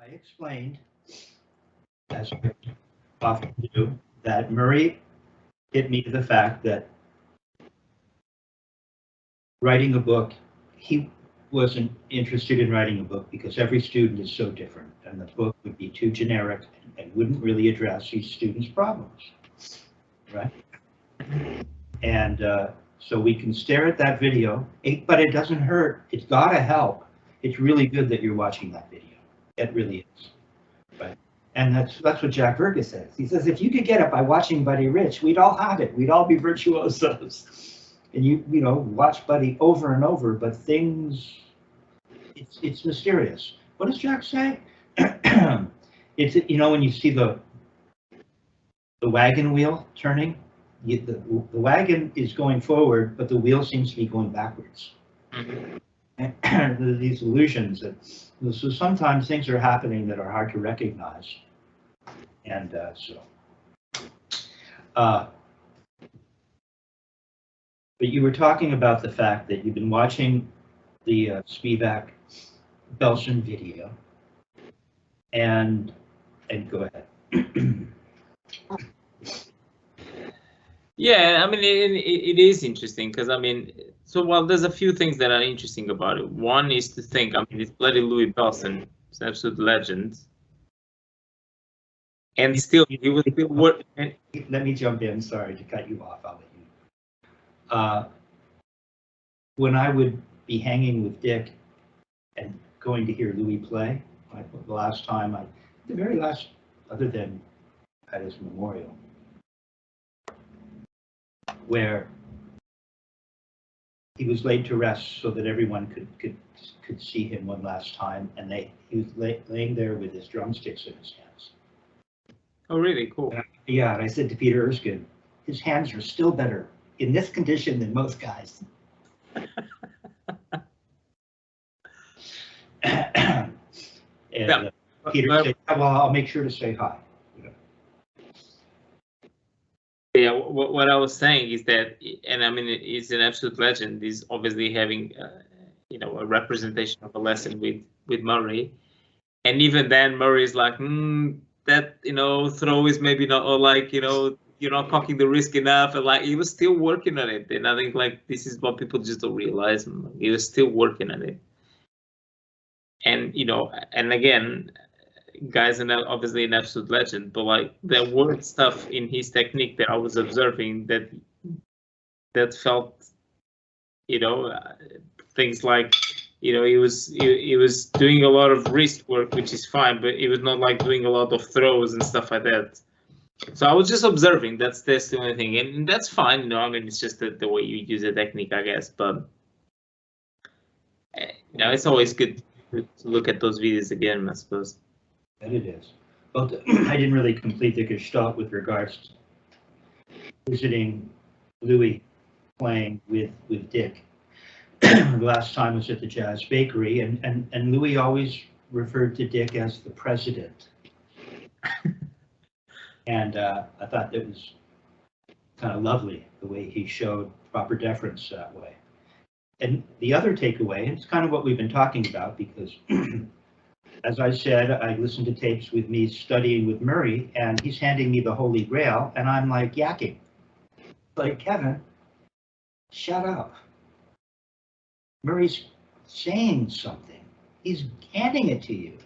I explained, as I often do, that Murray hit me to the fact that writing a book, he wasn't interested in writing a book because every student is so different, and the book would be too generic and wouldn't really address each student's problems, right? And so we can stare at that video, but it doesn't hurt. It's gotta help. It's really good that you're watching that video. It really is, right? And that's what Jack Verga says. He says, if you could get it by watching Buddy Rich, we'd all have it. We'd all be virtuosos. And you know, watch Buddy over and over, but things, it's mysterious. What does Jack say? It's, you know, when you see the wagon wheel turning, the wagon is going forward, but the wheel seems to be going backwards. And these illusions that, so sometimes things are happening that are hard to recognize. And but you were talking about the fact that you've been watching the Spivack Belson video, and go ahead. Yeah, I mean, it is interesting because, I mean, so while there's a few things that are interesting about it. One is to think, I mean, it's bloody Louis Belson, it's an absolute legend. And still, he was still working. Let me jump in, sorry to cut you off, I'll let you. When I would be hanging with Dick and going to hear Louis play, like the last time, the very last, other than at his memorial, where he was laid to rest so that everyone could see him one last time, and he was laying there with his drumsticks in his hands. Oh, really? Cool. Yeah, and I said to Peter Erskine, his hands are still better in this condition than most guys. And Yeah. Peter said, well, I'll make sure to say hi. Yeah, what I was saying is that, and I mean, it's an absolute legend. Is obviously having, you know, a representation of a lesson with Murray, and even then Murray's like, that, you know, throw is maybe not, or like, you know, you're not cocking the wrist enough, and like he was still working on it. And I think like this is what people just don't realize. He was still working on it, and you know, and again, guy's obviously an absolute legend, but like there were stuff in his technique that I was observing that felt, you know, things like, you know, he was doing a lot of wrist work, which is fine, but he was not like doing a lot of throws and stuff like that. So I was just observing. That's the only thing, and that's fine. You know, I mean, it's just the way you use the technique, I guess. But you know, it's always good to look at those videos again, I suppose. That it is. Well, I didn't really complete the gestalt with regards to visiting Louis playing with Dick. The last time was at the Jazz Bakery, and Louis always referred to Dick as the president. And I thought that was kind of lovely, the way he showed proper deference that way. And the other takeaway, it's kind of what we've been talking about, because as I said, I listened to tapes with me studying with Murray, and he's handing me the Holy Grail, and I'm like yakking. Like, Kevin, shut up. Murray's saying something. He's handing it to you.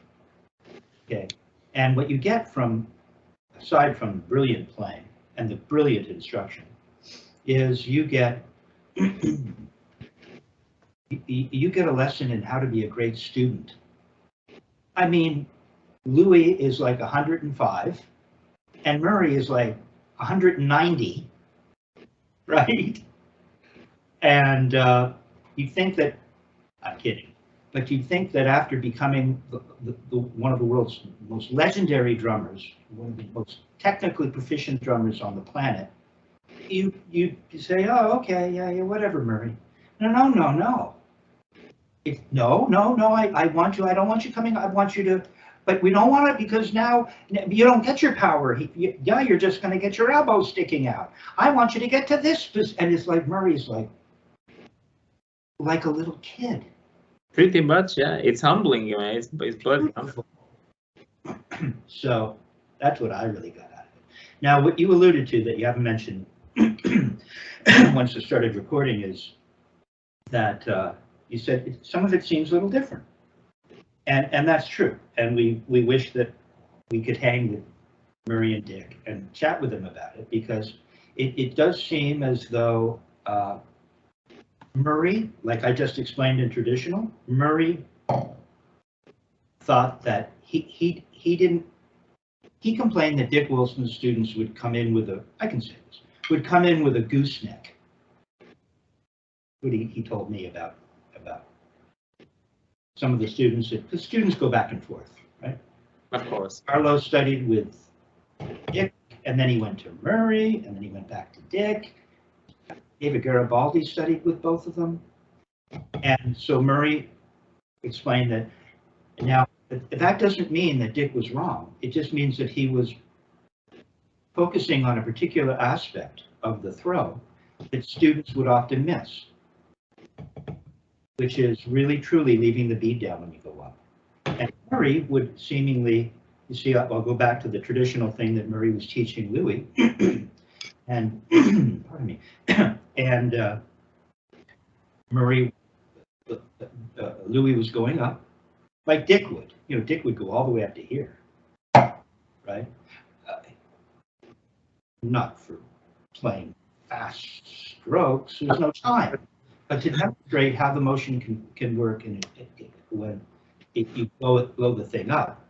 Okay. And what you get from, aside from brilliant playing and the brilliant instruction, is you get you get a lesson in how to be a great student. I mean, Louis is like 105, and Murray is like 190, right? And you think that, I'm kidding, but you think that after becoming one of the world's most legendary drummers, one of the most technically proficient drummers on the planet, you say, oh, okay, yeah, whatever, Murray. No. I want you, I don't want you coming, I want you to, but we don't want it because now you don't get your power. Yeah, you're just going to get your elbow sticking out. I want you to get to this. And it's like Murray's like a little kid. Pretty much, yeah. It's humbling, you know. It's bloody humble. So that's what I really got out of it. Now, what you alluded to that you haven't mentioned once I started recording is that you said some of it seems a little different. And that's true. And we wish that we could hang with Murray and Dick and chat with them about it, because it does seem as though Murray, like I just explained in traditional, Murray thought that he complained that Dick Wilson's students would come in with a, I can say this, would come in with a gooseneck. What he told me about some of the students, because students go back and forth, right? Of course. Carlo studied with Dick, and then he went to Murray, and then he went back to Dick. David Garibaldi studied with both of them. And so Murray explained that now that doesn't mean that Dick was wrong. It just means that he was focusing on a particular aspect of the throw that students would often miss, which is really truly leaving the bead down when you go up. And Murray would seemingly, you see, I'll go back to the traditional thing that Murray was teaching Louis, and pardon me, and Murray, Louis was going up like Dick would. You know, Dick would go all the way up to here, right? Not for playing fast strokes. There's no time. But to demonstrate how the motion can work, and when if you blow the thing up,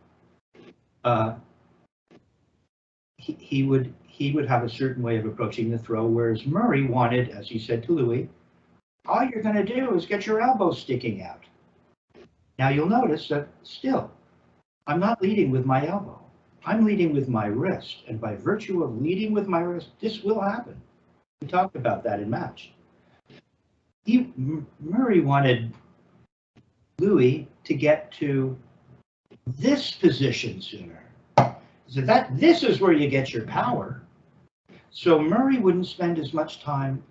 he would have a certain way of approaching the throw, whereas Murray wanted, as he said to Louis, all you're going to do is get your elbow sticking out. Now you'll notice that still, I'm not leading with my elbow. I'm leading with my wrist, and by virtue of leading with my wrist, this will happen. We talked about that in match. Murray wanted Louis to get to this position sooner. So this is where you get your power. So Murray wouldn't spend as much time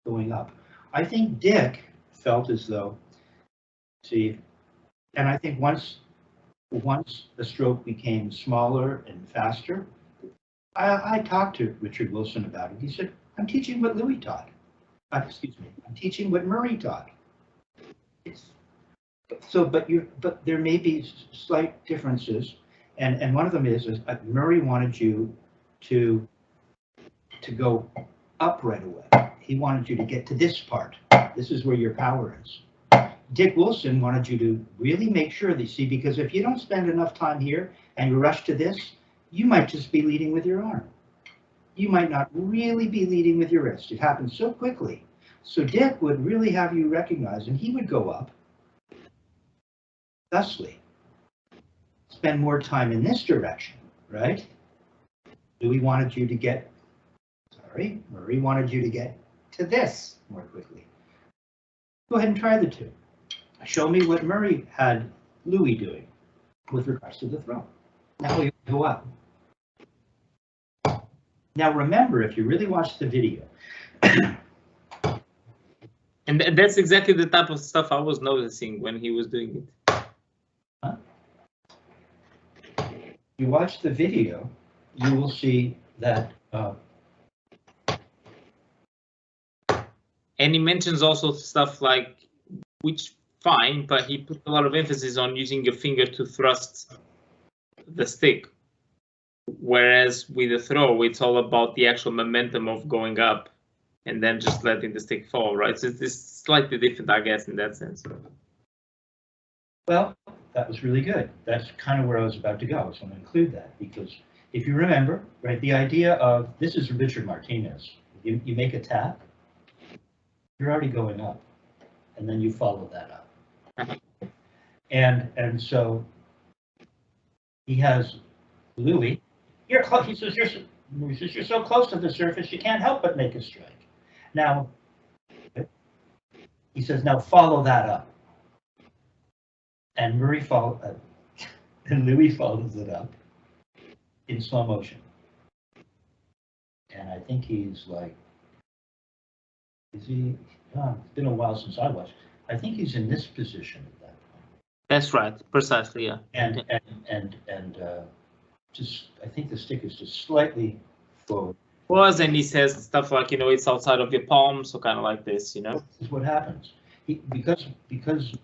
going up. I think Dick felt as though, see, and I think once the stroke became smaller and faster, I talked to Richard Wilson about it. He said, I'm teaching what Louis taught. Excuse me, I'm teaching what Murray taught. But there may be slight differences, and one of them is Murray wanted you to go up right away. He wanted you to get to this part. This is where your power is. Dick Wilson wanted you to really make sure that you see, because if you don't spend enough time here and you rush to this, you might just be leading with your arm. You might not really be leading with your wrist. It happens so quickly. So Dick would really have you recognize, and he would go up, thusly, spend more time in this direction, right? Louis wanted you to get, Murray wanted you to get to this more quickly. Go ahead and try the two. Show me what Murray had Louis doing with regards to the throw. Now we go up. Now remember, if you really watch the video, and that's exactly the type of stuff I was noticing when he was doing it. Huh? You watch the video, you will see that. And he mentions also stuff like, which fine, but he put a lot of emphasis on using your finger to thrust the stick. Whereas with the throw, it's all about the actual momentum of going up and then just letting the stick fall, right? So it's slightly different, I guess, in that sense. Well, that was really good. That's kind of where I was about to go. I was going to include that because if you remember, right, the idea of, this is Richard Martinez. You make a tap, you're already going up, and then you follow that up. And so he has Louis. You're close. He says you're so close to the surface you can't help but make a strike. Now he says, now follow that up. And Murray and Louis follows it up in slow motion. And I think he's like, is he? Oh, it's been a while since I watched. I think he's in this position at that point. That's right, precisely, yeah. And just, I think the stick is just slightly forward. Was, and he says stuff like, you know, it's outside of your palm, so kind of like this, you know. This is what happens. Because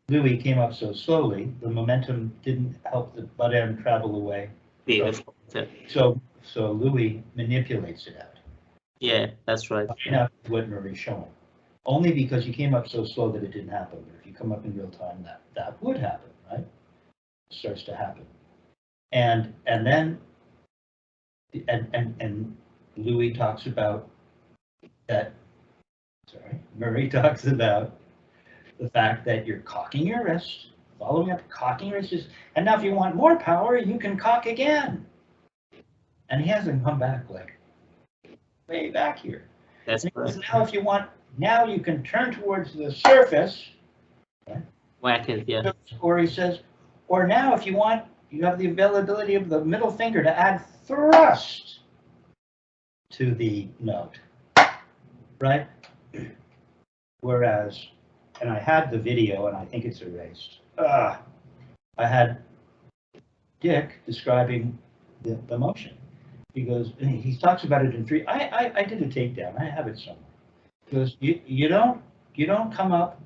Louis came up so slowly, the momentum didn't help the butt end travel away. Yeah, So Louis manipulates it out. Yeah, that's right. Not what Murray's showing. Only because you came up so slow that it didn't happen. But if you come up in real time, that would happen, right? It starts to happen. And then Louis talks about that. Sorry, Murray talks about the fact that you're cocking your wrist, following up, cocking your wrist, and now if you want more power, you can cock again. And he hasn't come back like way back here. That's right. Now if you want, now you can turn towards the surface. Right? Whack it, yeah. Or he says, or now if you want, you have the availability of the middle finger to add thrust to the note, right? Whereas, and I had the video and I think it's erased. I had Dick describing the motion. He goes, he talks about it in three. I did a takedown. I have it somewhere. He goes, you don't come up.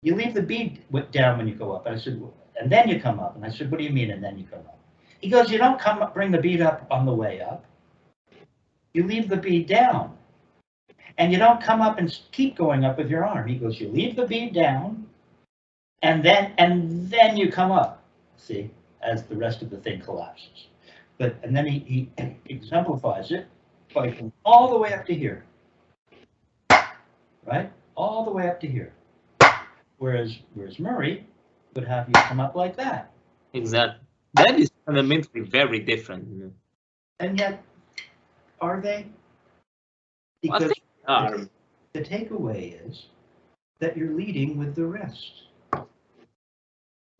You leave the bead down when you go up. And I said, and then you come up. And I said, what do you mean? And then you come up. He goes, you don't come up, bring the bead up on the way up. You leave the bead down. And you don't come up and keep going up with your arm. He goes, you leave the bead down, and then you come up. See, as the rest of the thing collapses. And then he exemplifies it by going all the way up to here, right? All the way up to here. Whereas Murray would have you come up like that. Exactly. That is fundamentally very different. And yet, are they? Because well, I think the takeaway is that you're leading with the wrist.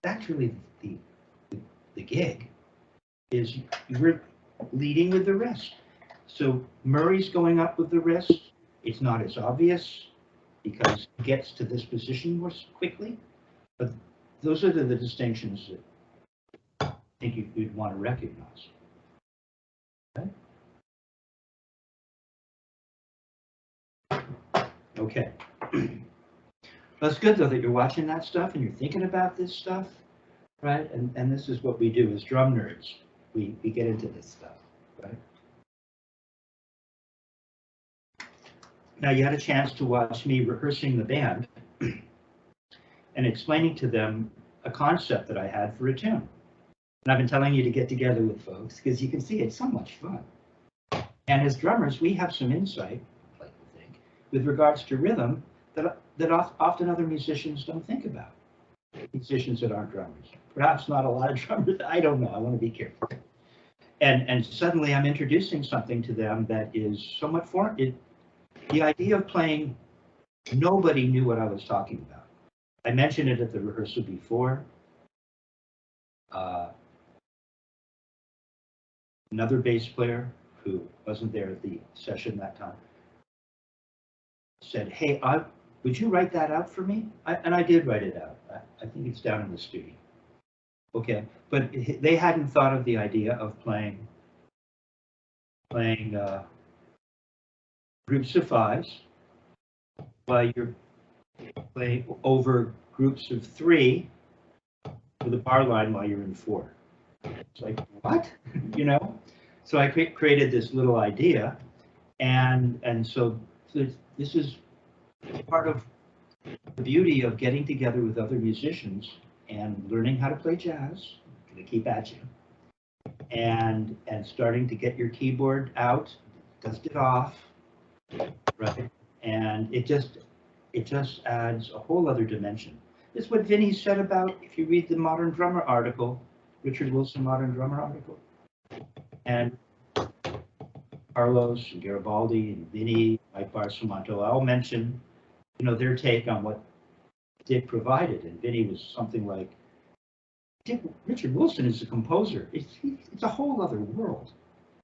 That's really the gig, is you're leading with the wrist. So Murray's going up with the wrist. It's not as obvious because he gets to this position more quickly, but those are the distinctions that I think you'd want to recognize. Okay. That's good though that you're watching that stuff and you're thinking about this stuff, right? And this is what we do as drum nerds. We get into this stuff, right? Now you had a chance to watch me rehearsing the band and explaining to them a concept that I had for a tune. And I've been telling you to get together with folks because you can see it's so much fun. And as drummers, we have some insight, I'd like to think, with regards to rhythm that often other musicians don't think about. Musicians that aren't drummers. Perhaps not a lot of drummers, I don't know, I want to be careful. And suddenly I'm introducing something to them that is somewhat foreign. The idea of playing, nobody knew what I was talking about. I mentioned it at the rehearsal before. Another bass player who wasn't there at the session that time said, hey, would you write that out for me? And I did write it out. I think it's down in the studio. Okay, but they hadn't thought of the idea of playing groups of fives while you're playing over groups of three with a bar line while you're in four. It's like, what? You know? So I created this little idea, and so this is part of the beauty of getting together with other musicians and learning how to play jazz. I'm gonna keep at you, and starting to get your keyboard out, dust it off, right? And it just adds a whole other dimension. It's what Vinnie said about, if you read the Modern Drummer article, Richard Wilson Modern Drummer article, and Carlos and Garibaldi and Vinnie, Mike Barsamanto, all mention, you know, their take on what Dick provided. And Vinnie was something like, Richard Wilson is a composer. It's a whole other world.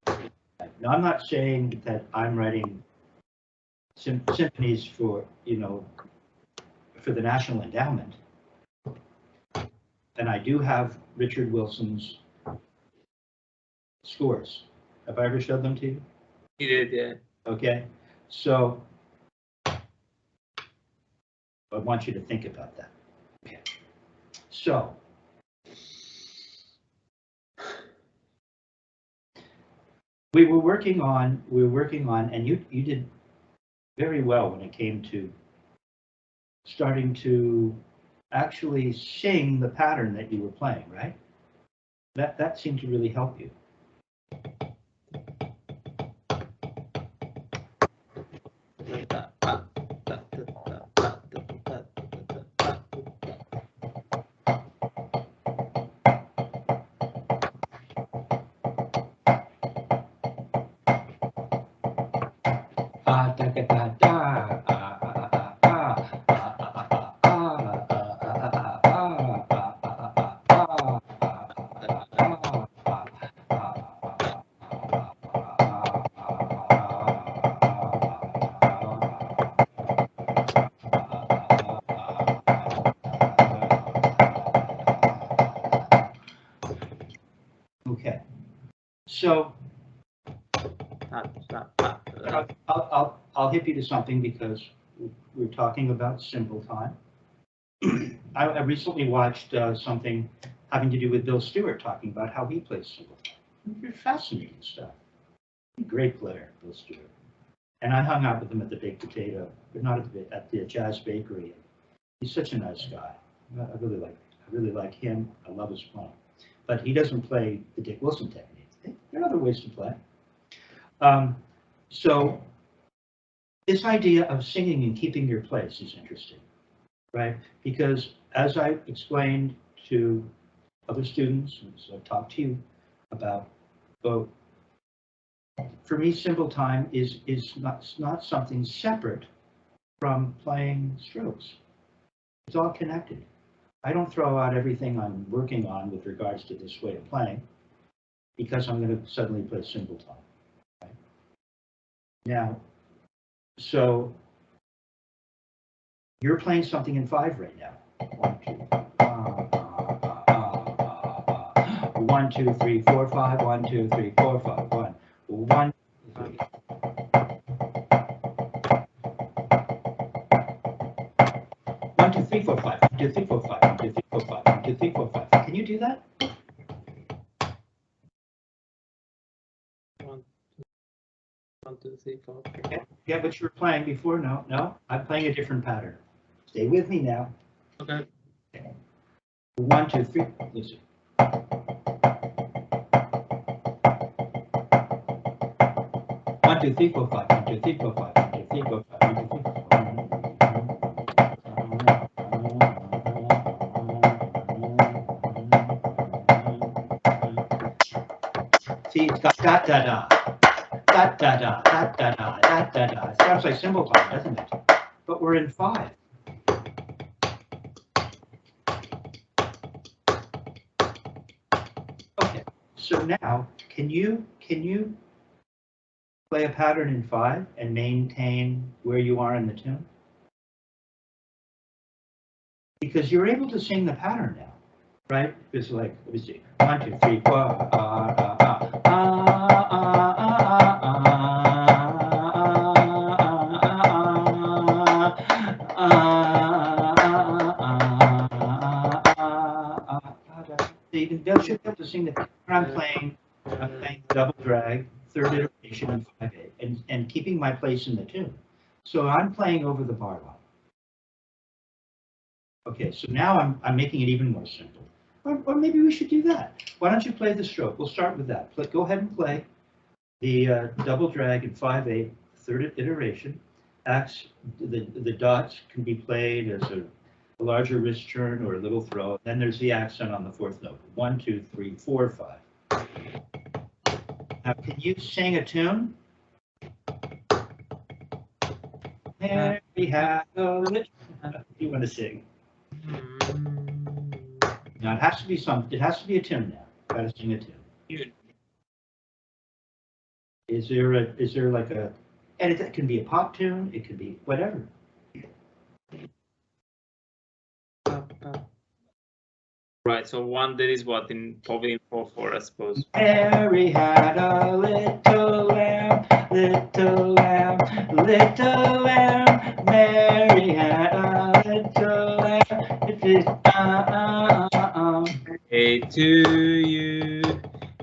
Now, I'm not saying that I'm writing symphonies for, you know, for the National Endowment. and I do have Richard Wilson's scores. Have I ever showed them to you? You did, yeah. Okay, so I want you to think about that. Okay, so we were working on, and you did very well when it came to starting to actually sing the pattern that you were playing, right? That seemed to really help you. Okay, so I'll hip you to something because we're talking about cymbal time. I recently watched something having to do with Bill Stewart talking about how he plays cymbal time. Fascinating stuff. Great player, Bill Stewart. And I hung out with him at the Baked Potato, but not at the Jazz Bakery. He's such a nice guy. I really like him. I love his playing. But he doesn't play the Dick Wilson technique. There are other ways to play. So this idea of singing and keeping your place is interesting, right? Because as I explained to other students, as I've talked to you about, for me, cymbal time is not something separate from playing strokes. It's all connected. I don't throw out everything I'm working on with regards to this way of playing because I'm going to suddenly play cymbal time. Right? Now, so you're playing something in 5 right now. 1, 2, 3, 4, 5. 1, 2, 3, 4, 5. 1, 1, 3. 1, 2, 3, 4, 5. 1, 2, 3, 4, 5. 1, 2, 3, 4, 5. 1, 2, 3, 4, 5. Can you do that? 1, 2, 3, 4. Yeah, but you were playing before. No, I'm playing a different pattern. Stay with me now. Okay. 1, 2, 3. Listen. 1, 2, 3, 4, 5. 1, 2, 3, 4, 5. 1, 2, 3, 4, 5. 1, 2, 3, 4, 5. See, it's got da da da, da da da, da da da, da da da. It sounds like cymbal time, doesn't it? But we're in 5. Okay, so now can you play a pattern in 5 and maintain where you are in the tune? Because you're able to sing the pattern now, right? It's like, let me see, 1, 2, 3, 4, you should have to sing the. I'm playing double drag, 3rd iteration, and 5/8, and keeping my place in the tune. So I'm playing over the bar line. Okay, so now I'm making it even more simple. Or maybe we should do that. Why don't you play the stroke? We'll start with that. Go ahead and play the double drag in 5/8, 3rd iteration. The dots can be played as a larger wrist turn or a little throw. Then there's the accent on the 4th note. 1, 2, 3, 4, 5. Now, can you sing a tune? There we have it. You want to sing? Now it has to be It has to be a tune now. Got to sing a tune. Is there like a? And it can be a pop tune. It could be whatever. Right. So one that is what in probably in 4/4, I suppose. Mary had a little lamb, little lamb, little lamb. Mary had a little lamb. It is Hey to you,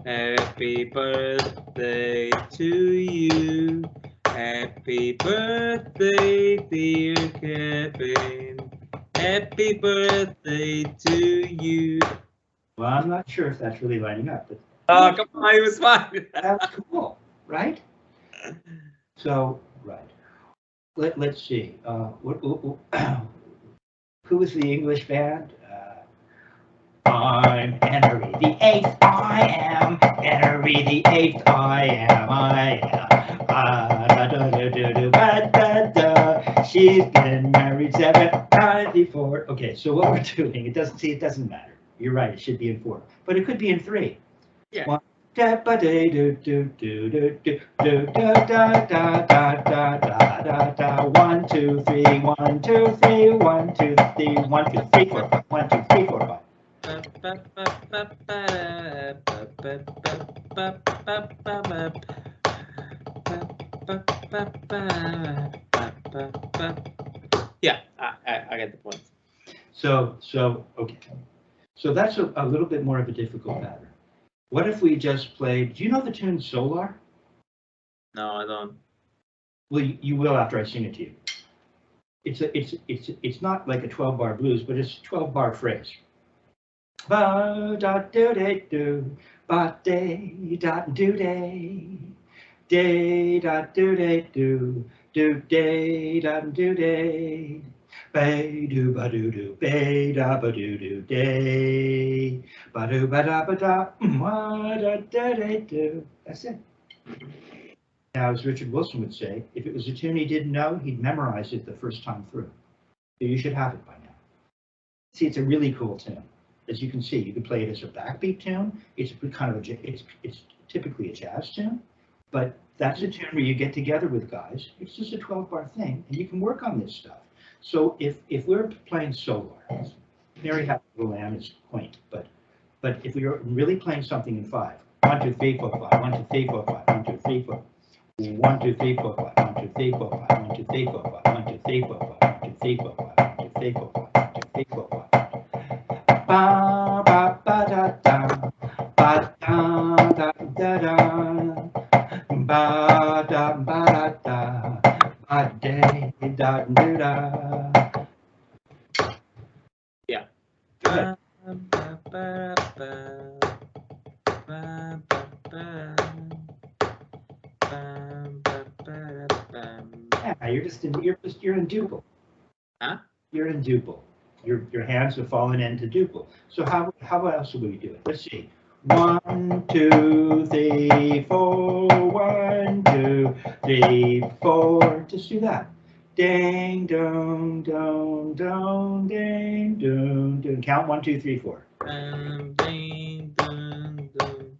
happy birthday to you, happy birthday, dear Kevin, happy birthday to you. Well, I'm not sure if that's really lining up, but Oh, come on, it was fine. that's cool, right? So, right. Let's see. Who was the English band? I'm Henry the Eighth. I am Henry the Eighth. I am. She's been married 7 times before. Okay, so what we're doing, it doesn't matter. You're right, it should be in 4, but it could be in 3. Yeah. 1, 2, 3, 1, 2, 3, 1, 2, 3, 1, 2, 3, 1, 2, 3, 4, 5, 1, 2, 3, 4, 5. Yeah, I get the point. So okay. So that's a little bit more of a difficult pattern. What if we just played? Do you know the tune Solar? No, I don't. Well, you will after I sing it to you. It's not like a 12-bar blues, but it's a 12-bar phrase. Ba da do de do, ba day da do day, day da do de do day da do day, ba do ba do, ba da ba do day, ba do ba da da de do. That's it. Now, as Richard Wilson would say, if it was a tune he didn't know, he'd memorize it the first time through. So you should have it by now. See, it's a really cool tune. As you can see, you can play it as a backbeat tune. It's kind of it's typically a jazz tune, but that's a tune where you get together with guys. It's just a 12-bar thing, and you can work on this stuff. So if we're playing Solar, Mary Had a Little Lamb is quaint, but if we are really playing something in 5, 1, 2, 3, 4, 5, 1, 2, 3, 4, 5, 1, 2, 3, 4, 1, 2, 3, 4, 5, 1, 2, 3, 4, 5, 1, 2, 3, 4, 5, 1, 2, 3, 4, 5, 1, 2, 3, 4, 5, 1, 2, 3, 4, 5, 1, 2, 3, 4, 5. Ba ba ba da da, ba da da da da, ba da ba day da do da. Yeah. Good. Yeah, you're in duple. Huh? You're in duple. Your hands have fallen into duple. So how else would we do it? Let's see. 1, 2, 3, 4. 1, 2, 3, 4. Just do that. Ding dong dong dong ding dong dong. Count 1, 2, 3, 4. Ding, dun, dun.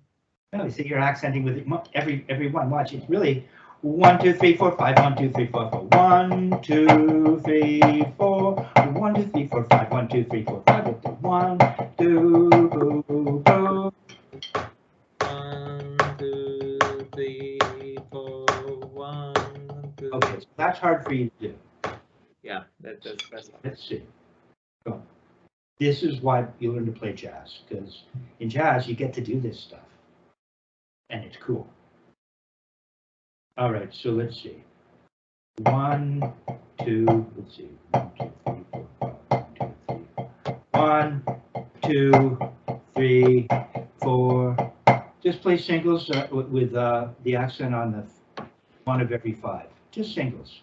No, you see you're accenting with every one. Watch, it's really 1, 2, 3, 4, 5. 1, 2, 3, 4, 4. 1, 2, 3, 4. 1, 2, 3, 4, 5. 1, 2, 3, 4, 5. 1, 2, boo, boo. 1, 2, 3, 4, 1, 2. Okay, so that's hard for you to do. Yeah, that's Let's see. Go. This is why you learn to play jazz, because in jazz you get to do this stuff, and it's cool. All right, so let's see. 1, 2, let's see. 1, 2, 3, 4. Just play singles with the accent on the 1 of every 5. Just singles.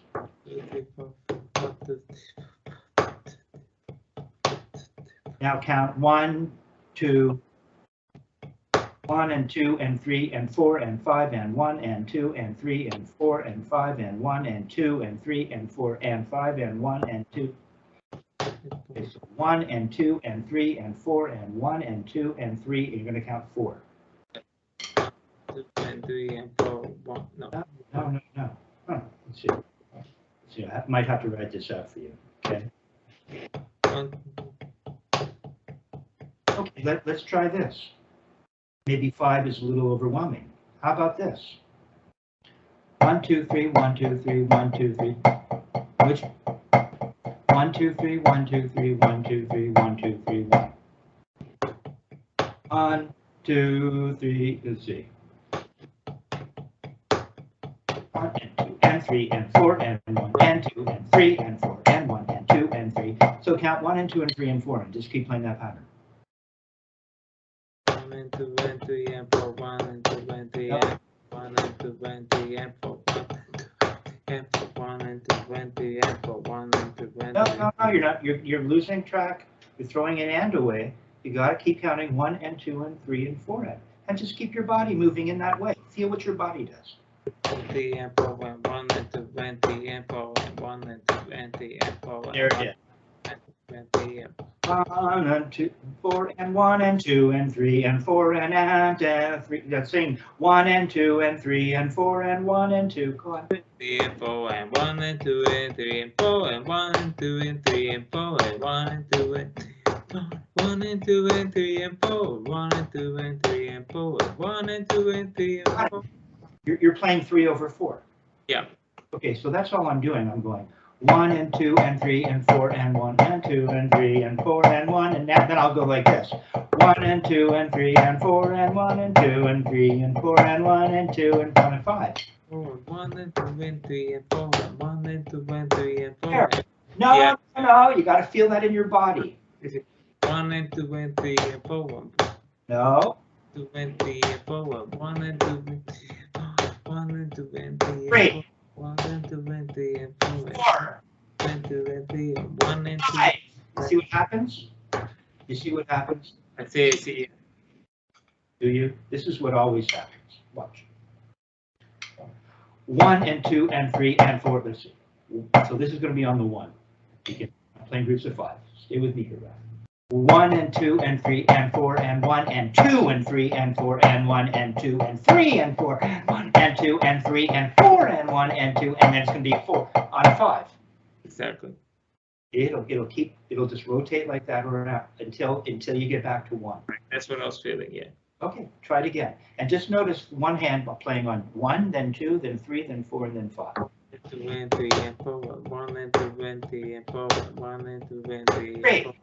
Now count 1, 2, 1 and 2 and 3 and 4 and 5 and 1 and 2 and 3 and 4 and 5 and 1 and 2 and 3 and 4 and 5 and 1 and 2. Okay, so 1 and 2 and 3 and 4 and 1 and 2 and 3. And you're going to count 4. 2 and 3 and 4, 1. No. No. Oh, let's see. Let's see. I might have to write this out for you. Okay. One. Okay. let's try this. Maybe 5 is a little overwhelming. How about this? 1, 2, 3, 1, 2, 3, 1, 2, 3. Which? 1, 2, 3, 1, 2, 3, 1, 2, 3, 1, 2, 3, 1. 1, 2, 3, let's see. 1 and 2 and 3 and 4 and 1 and 2 and 3 and 4 and 1 and 2 and 3. So count 1 and 2 and 3 and 4 and just keep playing that pattern. 1 and 2 and 3 and 4, 1 and 2 and 3 and 1 and 2 and 3 and 4, 1 and 2 and 3 and 4, 1 and 2 and 3. No, you're not. You're losing track. You're throwing an and away. You got to keep counting 1 and 2 and 3 and 4 and just keep your body moving in that way. Feel what your body does. 3 and 4 and 1 and 2 and 3 and 4 and 1 and 2 and 3 and 4. There it is. 1 and 2, 4 and 1 and 2 and 3 and 4 and 3. That's saying 1 and 2 and 3 and 4 and 1 and 2. Go on. 3 and 4 and 1 and 2 and 3 and 4 and 1 and 2 and 3 and 4 and 1 and 2 and 1 and 2 and 3 and 4 1 and 2 and 3 and 4 1 and 2 and 3 and 4. You're playing 3 over 4. Yeah. Okay, so that's all I'm doing. I'm going 1 and 2 and 3 and 4 and 1 and 2 and 3 and 4 and 1 and then I'll go like this. 1 and 2 and 3 and 4 and 1 and 2 and 3 and 4 and 1 and 2 and 1 and 5. 1 and 2 and 3 and 4 and 1 and 2 and 3 and 4. There. No, no, you got to feel that in your body. 1 and 2 and 3 and 4. No. 2 and 3 and 4. 1 and 2 and 1 and 2 and 3. 3. 1 and 2 and 3 and 4. 4. 1 and 2 and 3 and 1 and 2. 5. You see what happens? You see what happens? I see. Do you? This is what always happens. Watch. 1 and 2 and 3 and 4. Let's see. So this is going to be on the 1. I'm playing groups of 5. Stay with me here, Ralph. 1 and 2 and 3 and 4 and 1 and 2 and 3 and 4 and 1 and 2 and 3 and 4 and 1 and 2 and 3 and 4 and 1 and 2 and then it's going to be 4 on 5. Exactly. It'll just rotate like that around until you get back to 1. That's what I was feeling. Yeah. Okay, try it again. And just notice one hand playing on 1, then 2, then 3, then 4, and then 5. 2 and 3 and 4, 1 and 2 and 3 and 4, 1 and 2 and 3. 3,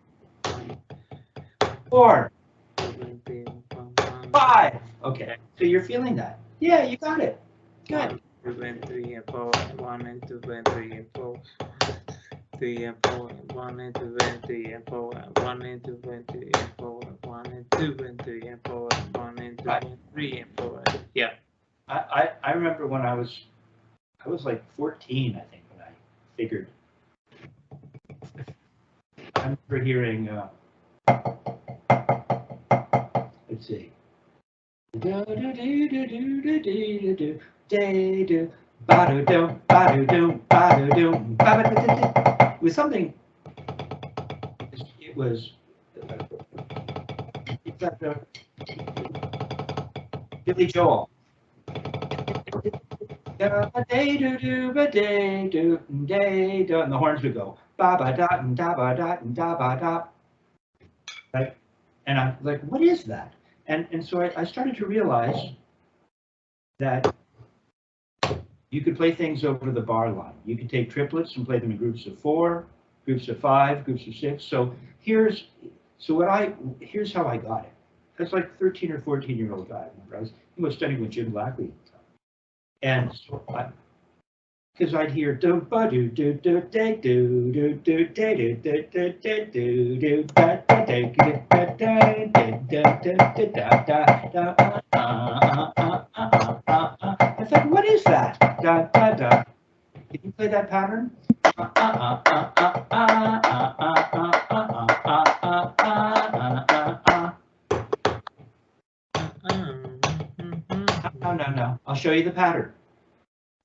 4, 5. Okay, so you're feeling that. Yeah, you got it. Good. 2 and 3 and 4, 1 and 2 and 3 and 4. 3 and 4, 1 and 2 and 3 and 4, 1 and 2 and 3 and 4, 1 and 2 and 3 and 4, 1 and 2 and 3 and 4. Yeah. I remember when I was like 14, I think, when I figured. I remember hearing, let's see. It was something. It was. Billy Joel. And the horns would go ba ba da and da ba da and da ba da. Right? And I'm like, what is that? And so I started to realize that you could play things over the bar line. You could take triplets and play them in groups of 4, groups of 5, groups of 6. So here's how I got it. I was like 13 or 14-year-old guy. I was studying with Jim Blackley. And so because I'd hear do ba do do do do do do do do do do do do da da da da I thought, what is that? Da da da. Can you play that pattern? No. I'll show you the pattern.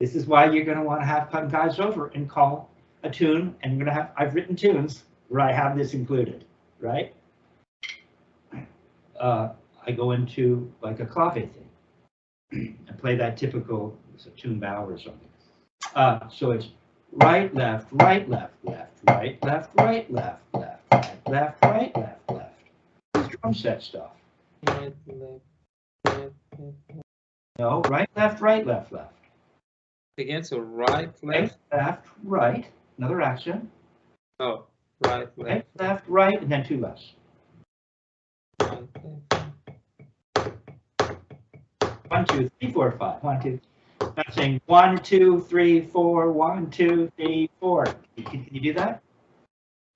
This is why you're going to want to have come guys over and call a tune, and you're going to have. I've written tunes where I have this included, right? I go into like a clave thing and play that typical, it's a tune bow or something. So it's right, left, left, right, left, right, left, right, left. These drum set stuff. Right, left, left, left. No, right, left, right, left, left. Again, so right, Right, left. left, right. Another accent. Oh, right, Right, left. left, right, and then two lefts. Right, left. 1, 2, 3, 4, 5. 1, 2. Not saying 1, 2, 3, 4. 1, 2, 3, 4. Can you do that?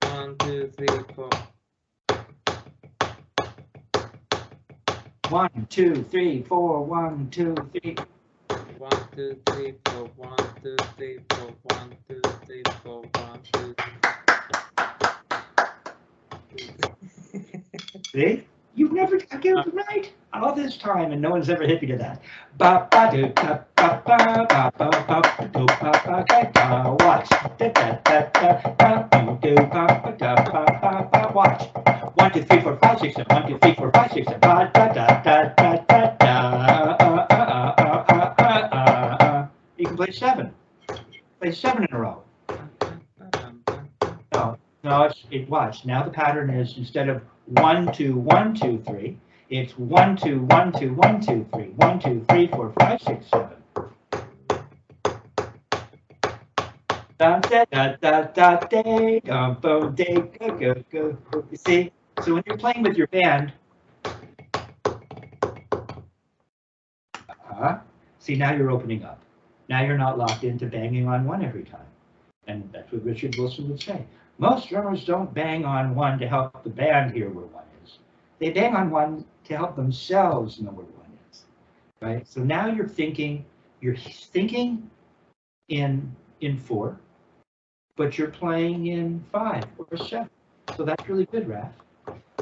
1, 2, 3, 4. 1, 2, 3, 4. 1, 2, 3. 1, 2, 3, 4. 1, 2, 3, 4. 1, 2, 3, 4. 1, 2. See? You've never get it right all this time, and no one's ever hit me to that. Ba ba do ba ba ba ba ba ba do ba ba ba. Watch. Da da da da ba do ba ba da ba ba ba. Watch. 1, 2, 3, 4, 5, 6, 7. 1, 2, 3, 4, 5, 6, 7. Ba da da da da da da. You can play 7. Play 7 in a row. No, watch. Now the pattern is instead of 1, 2, 1, 2, 3, it's 1, 2, 1, 2, 1, 2, 3, 1, 2, 3, 4, 5, 6, 7. Da da da da da day, dum boom day, go go go. You see? So when you're playing with your band, see, now you're opening up. Now you're not locked into banging on 1 every time. And that's what Richard Wilson would say. Most drummers don't bang on 1 to help the band hear where 1 is. They bang on 1 to help themselves know where 1 is, right? So now you're thinking in 4, but you're playing in 5 or 7. So that's really good, Raph.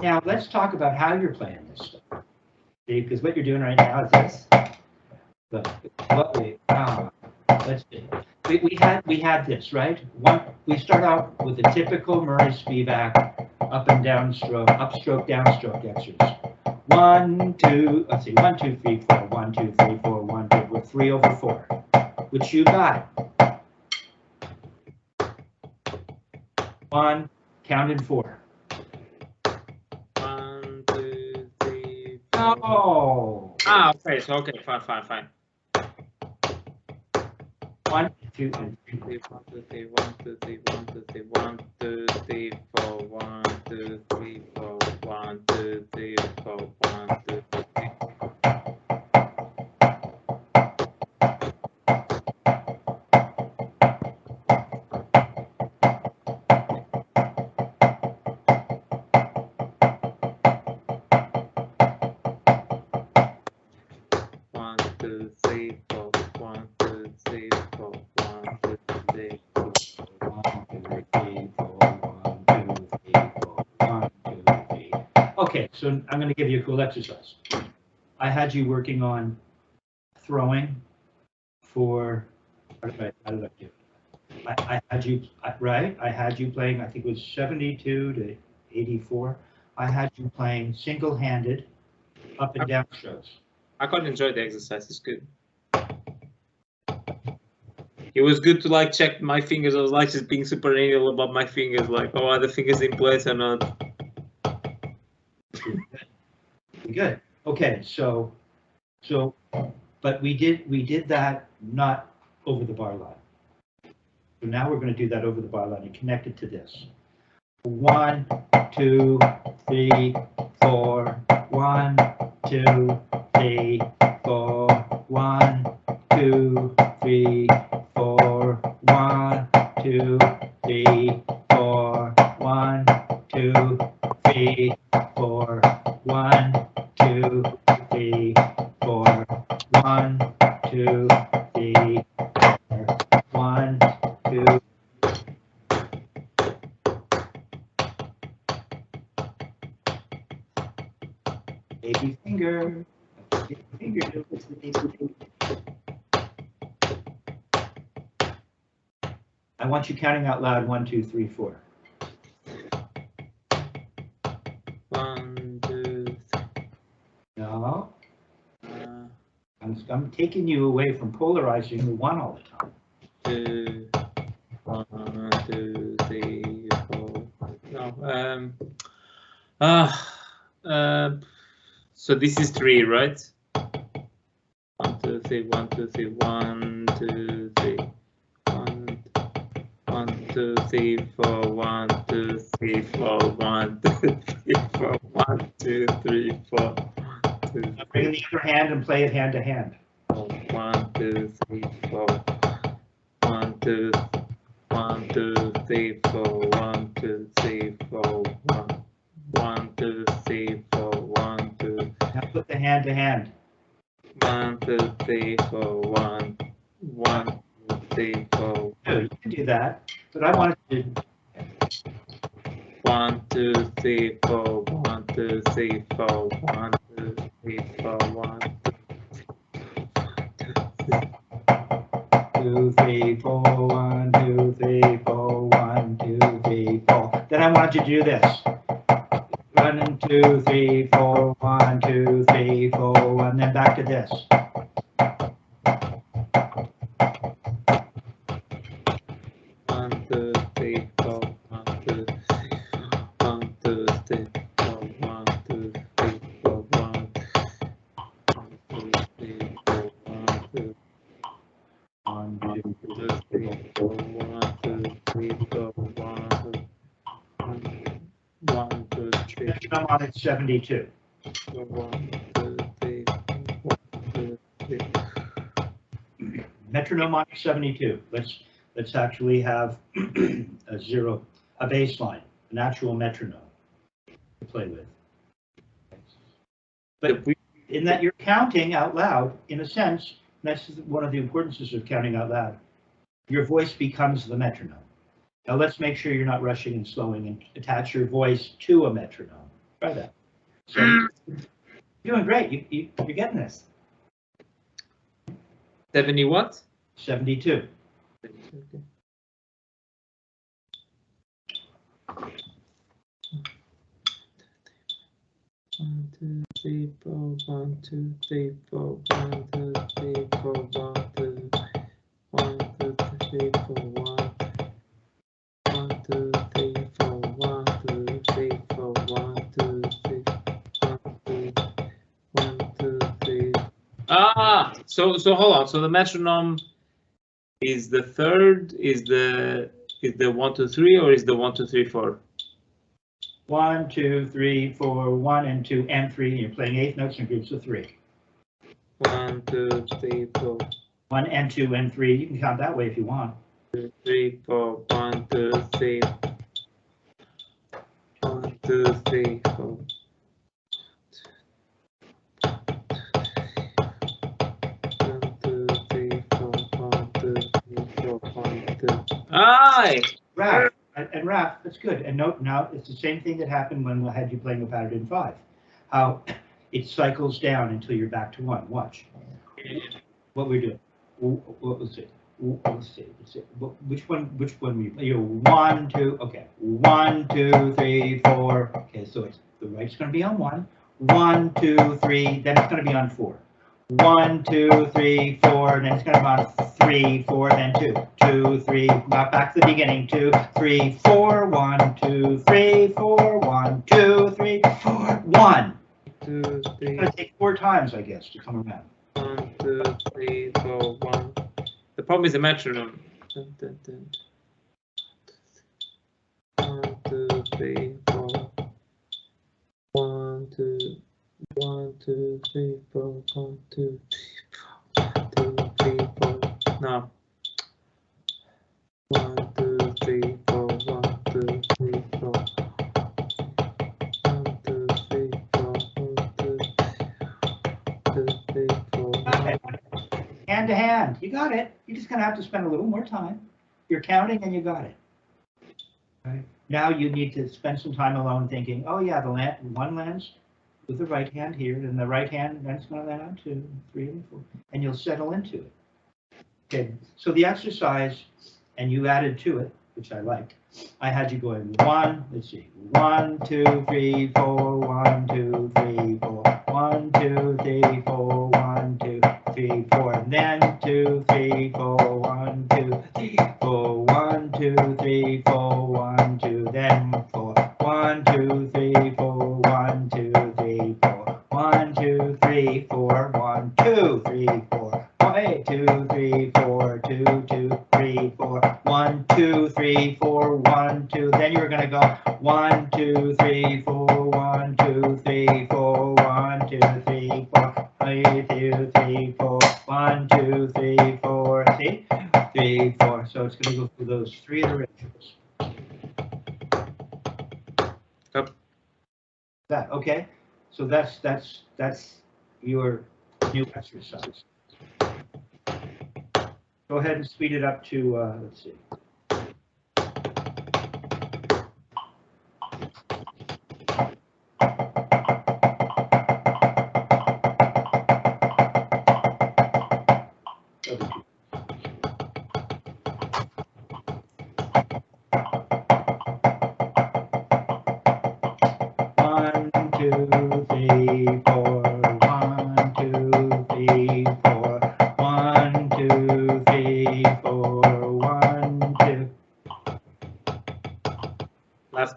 Now let's talk about how you're playing this stuff. See, because what you're doing right now is this. Let's see. We had this, right? We start out with a typical Murray Spivack up and down stroke, upstroke, downstroke exercise. 1, 2, let's see, 1, 2, 3, 4, 1, 2, 3, 4, 1, 2, with 3 over 4, which you got. 1, count in 4. 1, 2, 3, 4. Oh. Okay. So okay, fine. 1, 2, 3, 1, 2, 3, 1, 2, 3, 1, 2, 3, 1, 2, 3, 4, 1, 2, 3, 4, 1, 2, 3, 4, 1, 2, 3. Okay, so I'm going to give you a cool exercise. I had you working on throwing for, how did I do? I had you, right? I had you playing, I think it was 72 to 84. I had you playing single-handed up and down strokes. I quite enjoyed the exercise. It's good. It was good to like check my fingers. I was like just being super anal about my fingers, like, oh, are the fingers in place or not? Good. Okay, so, but we did that not over the bar line. So now we're going to do that over the bar line and connect it to this. 1, 2, 3, 4. 1, 2, 3, 4. 1, 2, 3, 4. 1, 2, 3, 4. 1, 2, 3, 4. 1, 2, 3, 4. 1, 2, 3, 4. 1, 2. Baby finger. Baby finger. I want you counting out loud. 1, 2, 3, 4. 1, 2, 3. No. I'm taking you away from polarizing the 1 all the time. 2, 1, 2, 3, 4. No. So this is 3, right? 1, 2, 3, 1, 2, 3, 1, 2, 3, 1, 1, 2, 3, 4, 1, 2, 3, 4, 1, 2, 3, 4, 1, 2, 3, 4. Bring in the other hand and play it hand to hand. 1, 2, 3, 4. 1, 2, 1, 2, 3, 4. 1, 2, 3, 4. 1, 1, 2, 3, 4. 1, 2. Now put the hand to hand. 1, 2, 3, 4. 1, 1, 2, 3, 4. No, you can do that, but I want to do 1, 2, 3, 4. 1, 2, 3, 4. 1, 2, 3, 4. 1, 2, 3, 4, 1, 2, 3, 4, 1, 2, 3, 4. Then I want you to do this. 1, 2, 3, 4, 1, 2, 3, 4, 1. Then back to this. 1, 2, 3, 4. 1, 2, 1, 2, 3, 4. 1, 2, 3, 4. 1, 2, 3, 4. 1, 2. 1, 2, 1, 2, 3, 4, 1, 2, 3, 4, 1, 2, 3, metronome on it 72. 1, 2, 3, 1, 2, 3. Metronome on 72. Let's actually have a baseline, an actual metronome to play with. But in that you're counting out loud, in a sense, that's one of the importances of counting out loud. Your voice becomes the metronome. Now let's make sure you're not rushing and slowing and attach your voice to a metronome. Try that. So you're doing great. You're getting this. 70 what? 72. Okay. One, 2, 3, 4. 1, 2, 3, 4. 1, 2, 3, 4. 1, 2, 1, 2, 3, 4. 1, 1, 2, 3, 4. 1, 2, 3, 4. 1, 2, 3. 1, 2, 1, 2, 3. Ah, so hold on. So the metronome is the third, is the 1, 2, 3, or is the 1, 2, 3, 4? 1, 2, 3, 4, 1 and 2 and 3. You're playing eighth notes in groups of 3. 1, 2, 3, 4. 1 and 2 and 3. You can count that way if you want. 2, 3, 4. 1, 2, 3. 1, 2, 3, 4. 1, 2, 3, 4. 1, 2, 3, 4. 1, 2. Aye! Raph, and Raph, that's good. And note now, it's the same thing that happened when I had you playing a pattern in 5. How it cycles down until you're back to 1. Watch. What we're doing. What was it? Let's see. Which one were you playing? You're 1, 2. Okay. 1, 2, 3, 4. Okay, so it's the right's going to be on 1. 1, 2, 3. Then it's going to be on 4. 1, 2, 3, 4. Then it's going to be on 3, 4. Then 2, 2, 3. Back to the beginning. 2, 3, 4. 1, 2, 3, 4. 1, 2, 3, 4. 1. 2, 3. It's going to take 4 times, I guess, to come around. 1, 2, 3, 4, 1. The problem is the metronome. 1, 2, 3, 4. 1, 2, 1, 2, 3, 4. 1, 2, 3, 4. 1, 2, 3, 4. No. 1, 2, 3, 4. 1, 2, 3, 4. 1, 2, 3, 4. 1, 2, 3, 4. Hand to hand. You got it. You're just going to have to spend a little more time. You're counting and you got it. Right. Now you need to spend some time alone thinking, oh yeah, the one lands with the right hand here, and the right hand, then it's going to land on 2, 3, and 4, and you'll settle into it. Okay, so the exercise, and you added to it, which I like. I had you going 1, let's see, 1, 2, 3, 4, 1, 2, 3, 4, 1, 2, 3, 4, 1, 2, 3, 4, and then 2, 3, 4, 1, 2, 3, 4, 1, 2, 3, 4, 1, 2, then 4, 1, 2, 3, 4, 1, 2, 3. 3, 4, 1, 2. Then you're going to go 1, 2, 3, 4, 1, 2, 3, 4, 1, 2, 3, 4, 3, 2, 3, 4, 1, 2, 3, 4. See? 3, 4. So it's going to go through those 3 iterations. Yep. That okay? So that's your new exercise. Go ahead and speed it up to let's see.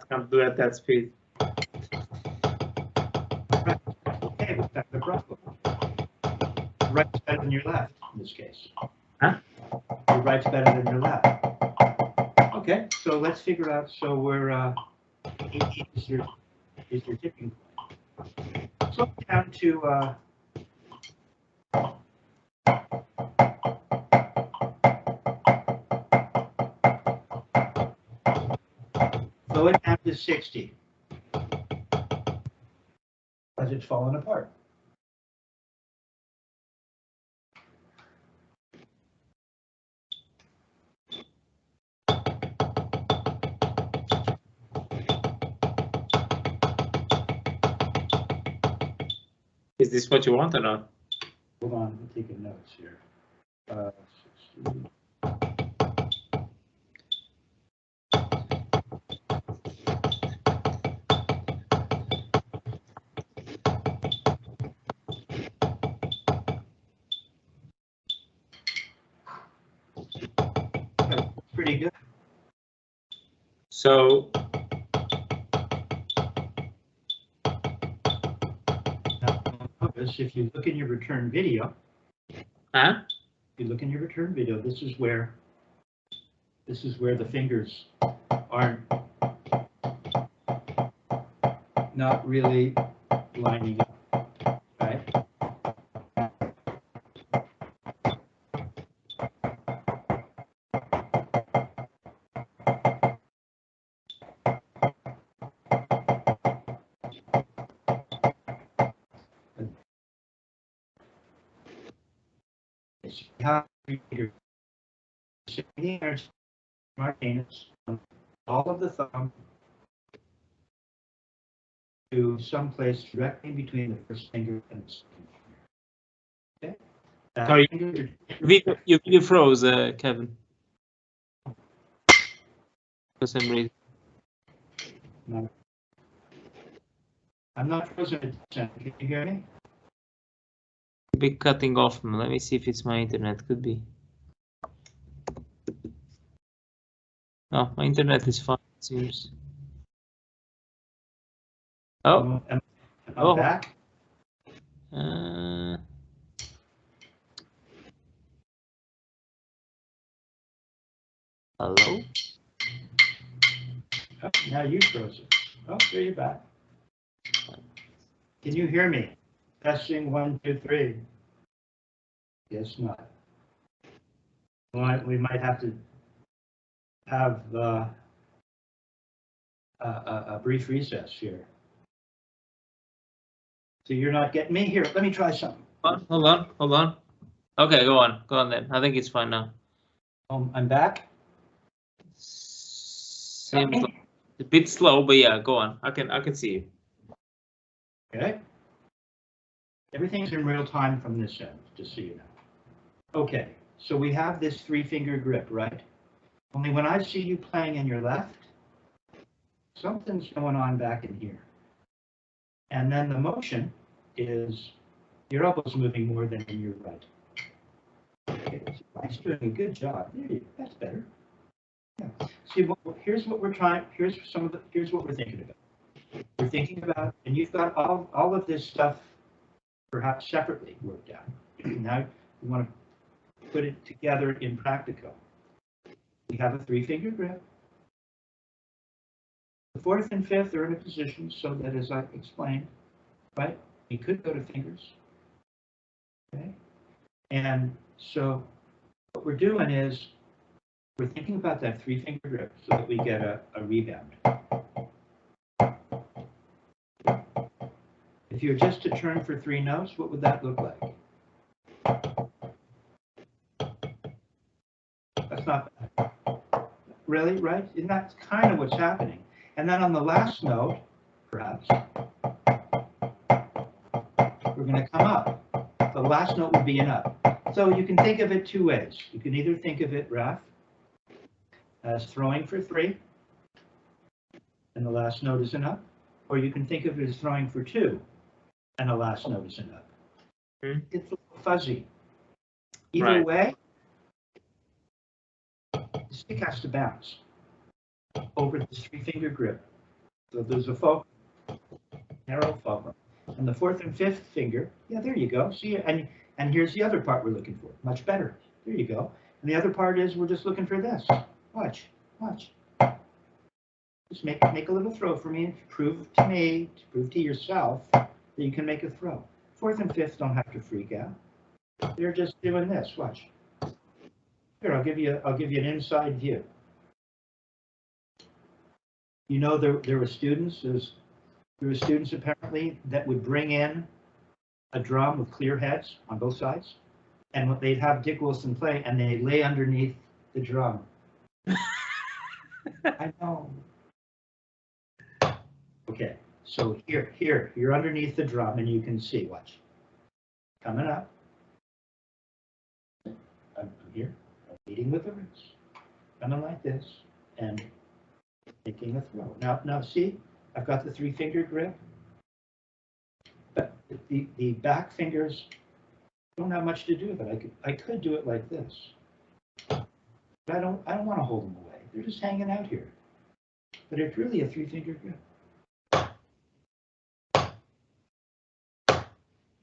Can't do at that speed. Right. Okay, we've got the Franco. Right's better than your left in this case. Huh? Your right's better than your left. Okay, so let's figure out. So we're 8 is your tipping point. So down to slow it down to 60. Because it's fallen apart. Is this what you want or not? Hold on, I'm taking notes here. 60. Pretty good. So notice if you look in your return video, huh? If you look in your return video, this is where the fingers aren't not really lining up, right? How you're sitting there, Martinez, all of the thumb to someplace directly between the first finger and the second finger. Okay. Sorry, your video froze, Kevin. For some reason. No. I'm not frozen. Can you hear me? Be cutting off. Let me see if it's my internet. Could be. Oh, my internet is fine, it seems. Oh. Am I back? Hello? Oh, now you froze it. Oh, there you're back. Can you hear me? Testing 1, 2, 3. Guess not. We might have to have a brief recess here. So you're not getting me here. Let me try something. Hold on. Okay, go on then. I think it's fine now. I'm back. Seems like a bit slow, but yeah, go on. I can see you. Okay. Everything's in real time from this end, just so you know. Okay, so we have this 3-finger grip, right? Only when I see you playing in your left, something's going on back in here. And then the motion is your elbow's moving more than in your right. Okay, so Mike's doing a good job. That's better. Yeah. See, here's what we're trying. Here's what we're thinking about. We're thinking about, and you've got all of this stuff perhaps separately worked out. Now we want to put it together in practical. We have a 3-finger grip. The fourth and fifth are in a position so that, as I explained, right, we could go to fingers. Okay, and so what we're doing is we're thinking about that 3-finger grip so that we get a rebound. If you were just to turn for 3 notes, what would that look like? That's not bad. Really, right? And that's kind of what's happening. And then on the last note, perhaps, we're going to come up. The last note would be an up. So you can think of it 2 ways. You can either think of it, Raph, as throwing for 3, and the last note is an up, or you can think of it as throwing for 2, and the last note is an up. It's a little fuzzy. Either way, the stick has to bounce over this 3-finger grip. So there's a fulcrum, narrow fulcrum. And the 4th and 5th finger, yeah, there you go. See, and here's the other part we're looking for. Much better. There you go. And the other part is we're just looking for this. Watch, watch. Just make a little throw for me and prove to yourself that you can make a throw. 4th and 5th don't have to freak out. They're just doing this. Watch. Here, I'll give you an inside view. You know, there were students. There were students apparently that would bring in a drum with clear heads on both sides, and they'd have Dick Wilson play, and they'd lay underneath the drum. I know. Okay, so here, you're underneath the drum, and you can see. Watch. Coming up. I'm here. I'm leading with the wrist. Coming like this, and making a throw. Now see, I've got the 3-finger grip, but the back fingers don't have much to do with it. I could do it like this, but I don't want to hold them away. They're just hanging out here. But it's really a 3-finger grip.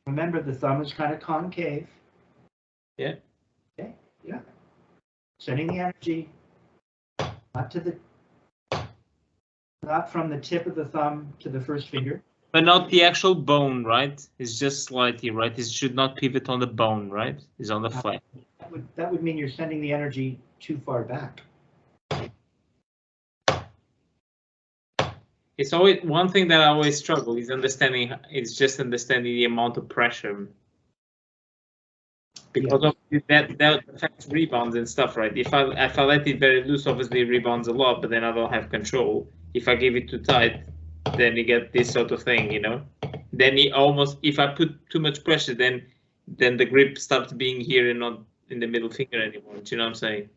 Remember, the thumb is kind of concave. Yeah. Okay. Yeah. Sending the energy not from the tip of the thumb to the 1st finger. But not the actual bone, right? It's just slightly, right? It should not pivot on the bone, right? It's on the flat. That would mean you're sending the energy too far back. It's always one thing that I always struggle is understanding. It's just understanding the amount of pressure, because of that affects rebounds and stuff, right? If I let it very loose, obviously it rebounds a lot, but then I don't have control. If I give it too tight, then you get this sort of thing, you know. Then it almost, if I put too much pressure, then the grip starts being here and not in the middle finger anymore. Do you know what I'm saying?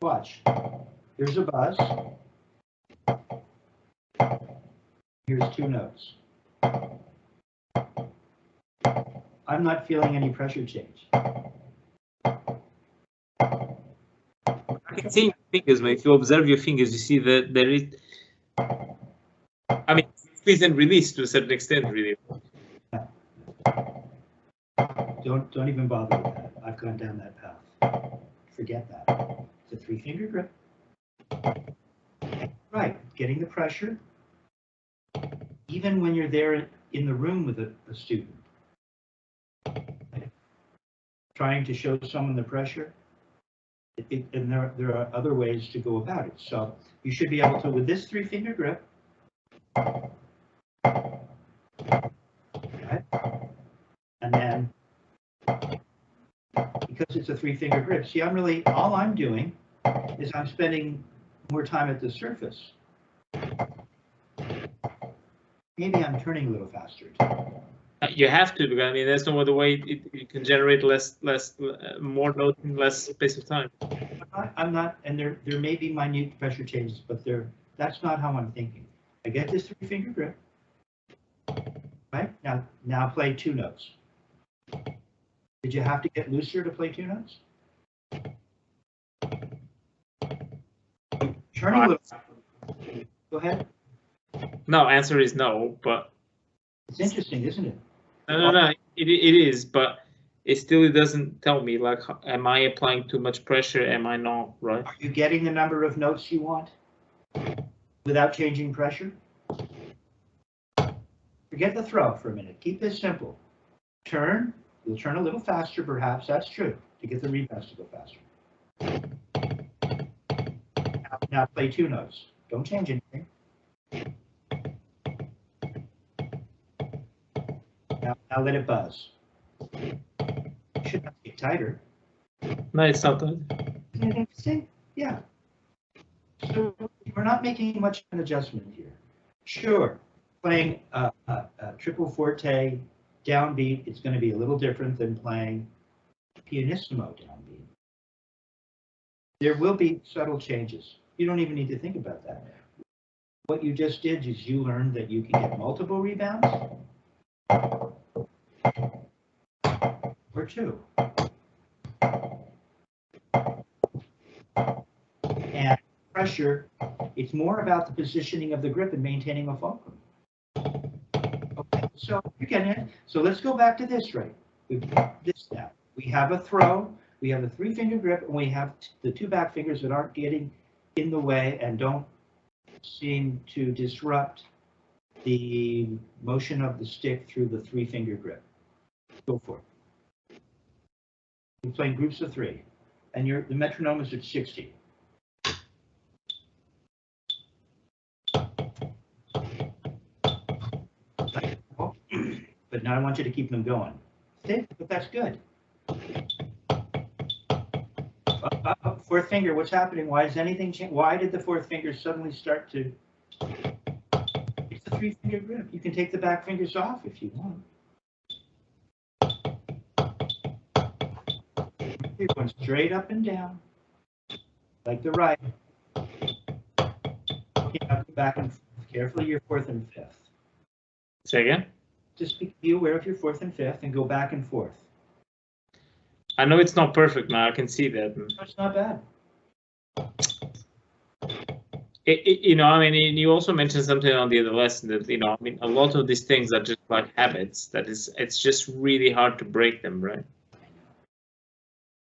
Watch. Here's a buzz. Here's 2 notes. I'm not feeling any pressure change. I can see your fingers, but if you observe your fingers, you see that there is. I mean, squeeze and release to a certain extent, really. Don't even bother with that. I've gone down that path. Forget that. It's a 3-finger grip. Right, getting the pressure. Even when you're there in the room with a student, trying to show someone the pressure, and there are other ways to go about it. So you should be able to, with this 3-finger grip, okay, and then because it's a 3-finger grip, see, all I'm doing is I'm spending more time at the surface. Maybe I'm turning a little faster. You have to, because I mean, there's no other way you can generate more notes in less space of time. I'm not, and there may be minute pressure changes, but that's not how I'm thinking. I get this 3-finger grip, right? Now play 2 notes. Did you have to get looser to play 2 notes? Turning a little. Go ahead. No, answer is no, but it's interesting, isn't it? No, it is, but it still doesn't tell me, like, am I applying too much pressure? Am I not, right? Are you getting the number of notes you want without changing pressure? Forget the throw for a minute. Keep this simple. Turn. You'll turn a little faster, perhaps. That's true, to get the rebounds to go faster. Now play 2 notes. Don't change anything. Now let it buzz. It should not get tighter. No, it's not that. Isn't it interesting? Yeah. So we're not making much of an adjustment here. Sure, playing a triple forte downbeat, it's going to be a little different than playing pianissimo downbeat. There will be subtle changes. You don't even need to think about that. What you just did is you learned that you can get multiple rebounds or 2. And pressure, it's more about the positioning of the grip and maintaining a fulcrum. Okay, so you're getting it. So let's go back to this, right? We've got this now. We have a throw, we have a 3-finger grip, and we have the 2 back fingers that aren't getting in the way and don't seem to disrupt the motion of the stick through the 3-finger grip. Go for it. We're playing groups of 3, and the metronome is at 60. But now I want you to keep them going. See? But that's good. 4th finger, what's happening? Why is anything change? Why did the 4th finger suddenly start to? It's the 3-finger grip. You can take the back fingers off if you want. You're going straight up and down, like the right. Okay, now go back and forth. Carefully, your 4th and 5th. Say again? Just be aware of your 4th and 5th and go back and forth. I know it's not perfect now. I can see that. It's not bad. You know, I mean, you also mentioned something on the other lesson that, you know, I mean, a lot of these things are just like habits. That is, it's just really hard to break them, right?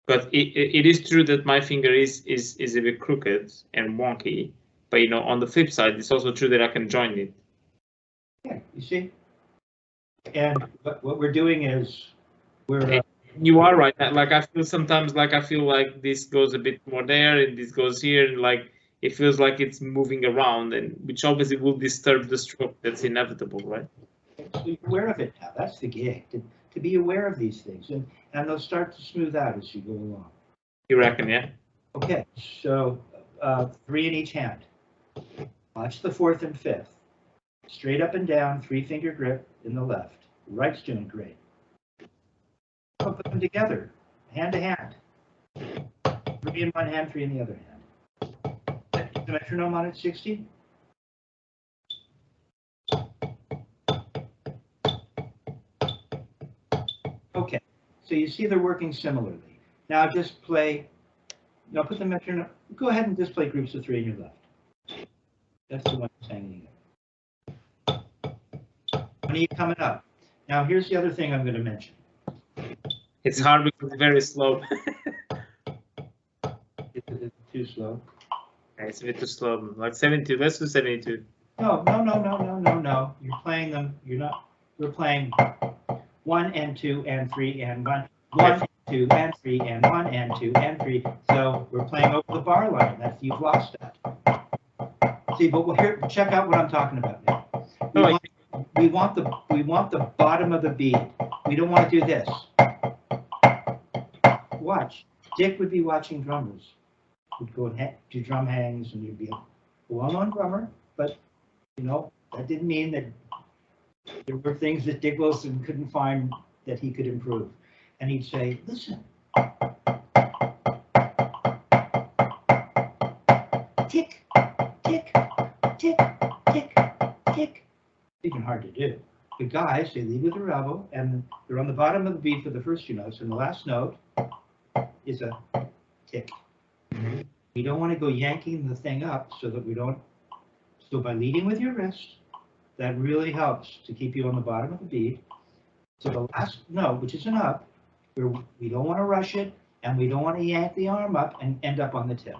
But it is true that my finger is a bit crooked and wonky. But, you know, on the flip side, it's also true that I can join it. Yeah, you see? And what we're doing is we're... You are right. Like, I feel sometimes like this goes a bit more there and this goes here, and like it feels like it's moving around, and which obviously will disturb the stroke. That's inevitable, right? So you're aware of it now. That's the gig, to be aware of these things, and they'll start to smooth out as you go along. You reckon, yeah? Okay, so 3 in each hand. Watch the 4th and 5th. Straight up and down, 3-finger grip in the left. Right's doing great. I'll put them together, hand to hand. 3 in one hand, 3 in the other hand. Is the metronome on at 60? Okay, so you see they're working similarly. Now just play, now put the metronome, go ahead and just play groups of 3 in your left. That's the one that's hanging in. When are you coming up? Now here's the other thing I'm going to mention. It's hard because it's very slow. It's too slow. Okay, it's a bit too slow. Like 72. Let's do 72. No. You're playing them. You're not. We're playing 1 and 2 and 3 and 1. 1 and 2 and 3 and 1 and 2 and 3. So we're playing over the bar line. That's you've lost that. See, but here, check out what I'm talking about now. We want the bottom of the beat. We don't want to do this. Watch. Dick would be watching drummers. Would go and do drum hangs, and you'd be a well-known drummer. But you know that didn't mean that there were things that Dick Wilson couldn't find that he could improve. And he'd say, "Listen, tick, tick, tick, tick, tick." Even hard to do. The guys, they lead with their elbow, and they're on the bottom of the beat for the first 2 notes, and the last note is a tick. We don't want to go yanking the thing up so that we don't. So by leading with your wrist, that really helps to keep you on the bottom of the beat. So the last note, which is an up, We don't want to rush it, and we don't want to yank the arm up and end up on the tip.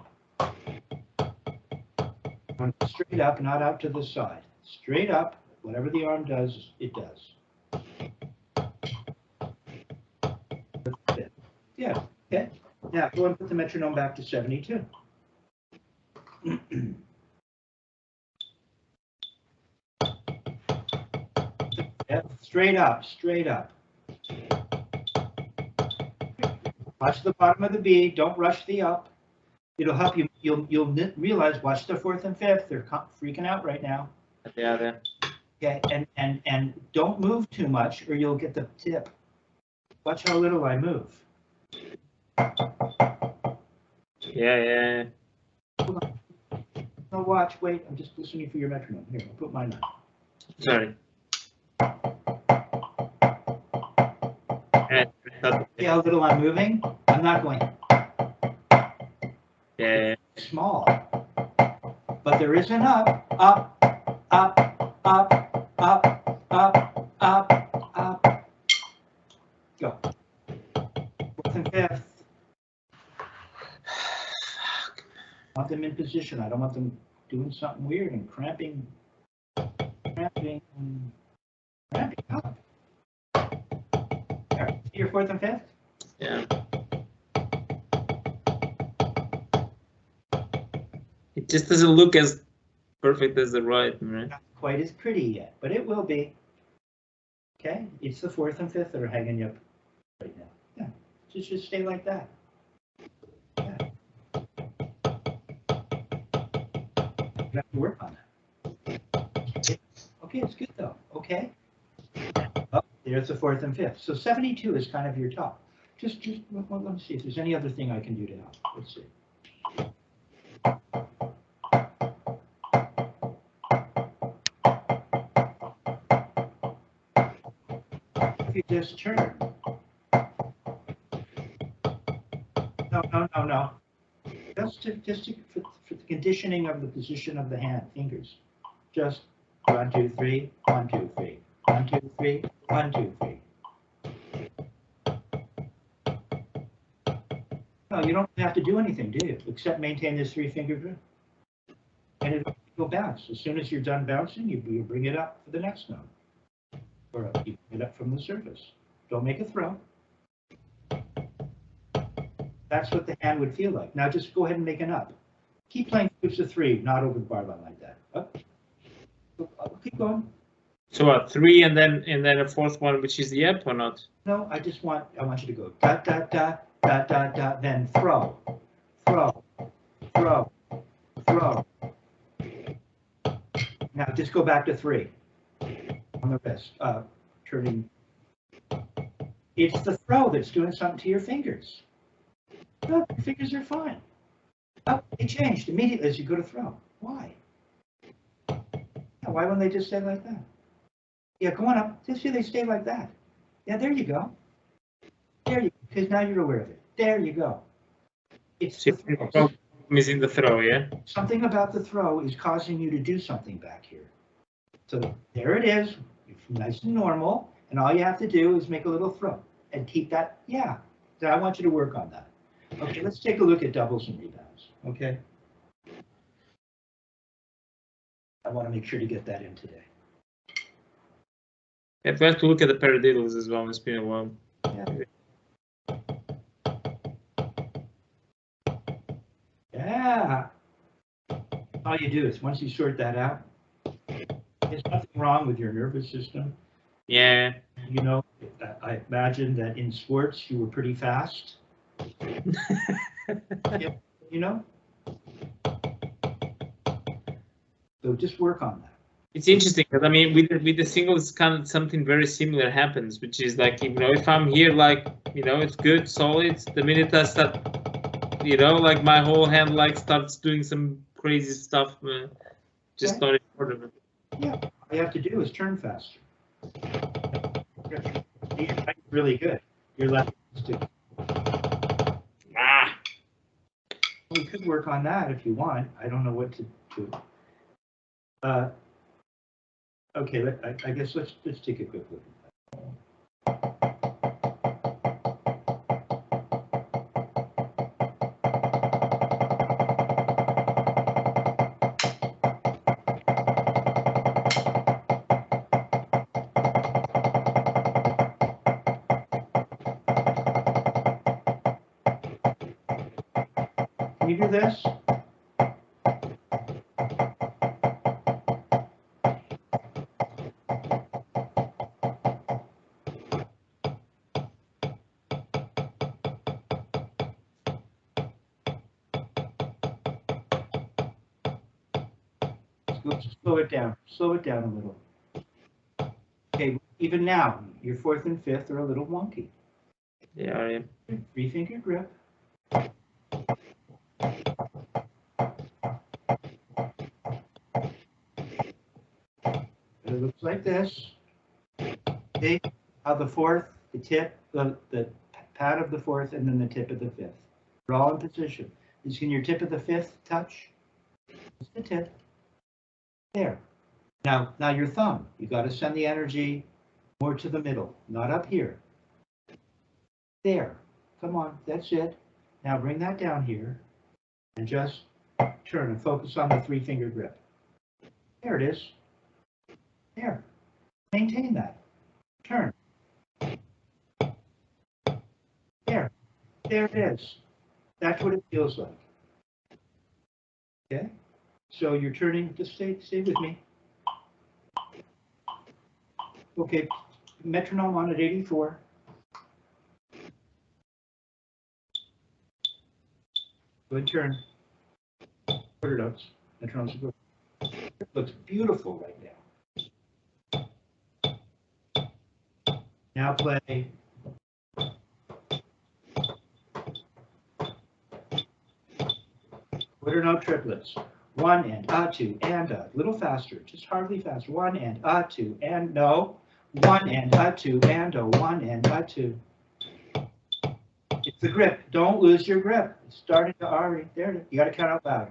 Straight up, not out to the side. Straight up, whatever the arm does, it does. Yeah, okay. Now, go and put the metronome back to 72. Straight up, straight up. Watch the bottom of the bead. Don't rush the up. It'll help you. You'll realize. Watch the fourth and fifth. They're freaking out right now. Yeah, there. Okay, and don't move too much, or you'll get the tip. Watch how little I move. Yeah. No, watch. Wait. I'm just listening for your metronome. Here, I'll put mine on. Sorry. See how little I'm moving? I'm not going. Yeah. Small. But there is an up, up, up, up, up, up, up, up. Go. Fourth and fifth. I want them in position. I don't want them doing something weird and cramping up. There. See your fourth and fifth? Yeah. It just doesn't look as perfect as the right, right? Not quite as pretty yet, but it will be. Okay, it's the fourth and fifth that are hanging you up right now. Yeah, just stay like that. Yeah. You have to work on that. Okay, it's good though. Okay. Oh, there's the fourth and fifth. So 72 is kind of your top. Just well, let me see if there's any other thing I can do to help. Let's see. If you just turn. No. Just for the conditioning of the position of the hand, fingers. Just 1, 2, 3, 1, 2, 3, 1, 2, 3, 1, 2, 3. No, you don't have to do anything, do you? Except maintain this 3-finger grip. And it'll bounce. As soon as you're done bouncing, you bring it up for the next note. Or you bring it up from the surface. Don't make a throw. That's what the hand would feel like. Now just go ahead and make an up. Keep playing groups of 3, not over the bar line like that. Up. Keep going. So what? 3 and then a fourth one, which is the up or not? No, I want you to go da da da da da da, then throw, throw, throw, throw. Now just go back to 3 on the wrist. Turning. It's the throw that's doing something to your fingers. No, your fingers are fine. Oh, they changed immediately as you go to throw. Why? Why wouldn't they just stay like that? Yeah, go on up. Just see they stay like that. Yeah, there you go. There you go. Because now you're aware of it. There you go. It's the throw. Missing the throw, yeah? Something about the throw is causing you to do something back here. So there it is. It's nice and normal. And all you have to do is make a little throw. And keep that. Yeah. So I want you to work on that. Okay, let's take a look at doubles and rebounds. Okay. I want to make sure to get that in today. Yeah, we have to look at the paradiddles as well. It's been a while. Yeah. All you do is once you sort that out, there's nothing wrong with your nervous system. Yeah. You know, I imagine that in sports you were pretty fast. You know? So just work on that. It's interesting because I mean, with the singles, kind of something very similar happens, which is like, you know, if I'm here, like, you know, it's good, solid. The minute I start, you know, like my whole hand like starts doing some crazy stuff, just not important. Yeah, all you have to do is turn faster. You're really good. Your left is too. We could work on that if you want. I don't know what to do. Okay, I guess let's take a quick look. Can you do this? Slow it down a little. Okay, even now, your fourth and fifth are a little wonky. Yeah. 3-finger grip. It looks like this. See how the fourth, the tip, the pad of the fourth, and then the tip of the fifth. They're all in position. Can your tip of the fifth touch? It's the tip. There. Now your thumb. You got to send the energy more to the middle, not up here. There. Come on, that's it. Now bring that down here and just turn and focus on the 3-finger grip. There it is. There. Maintain that. Turn. There. There it is. That's what it feels like. Okay? So you're turning, just stay with me. Okay, metronome on at 84. Go ahead, turn. Quarter notes. Metronome's good. It looks beautiful right now. Now play. Quarter note triplets. 1 and 2 and a little faster, just hardly faster. 1 and 2 and no. 1 and 2 and a 1 and 2. It's the grip. Don't lose your grip. It's starting to already. There it is. You got to count out loud.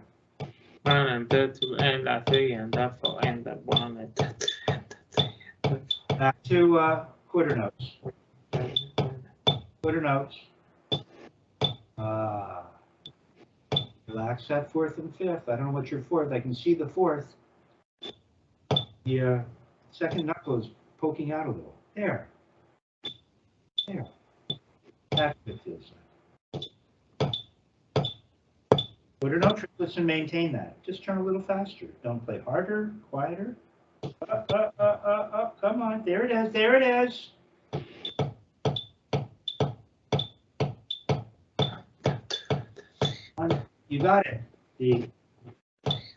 1 and 2 and 3 and 4 and 1 and 2. Back to quarter notes. Quarter notes. Relax that fourth and fifth. I don't know what your fourth. I can see the fourth. The second knuckle is poking out a little. There. There. That's what it feels like. Quarter note triplets and maintain that. Just turn a little faster. Don't play harder, quieter. Come on. There it is. There it is. You got it. The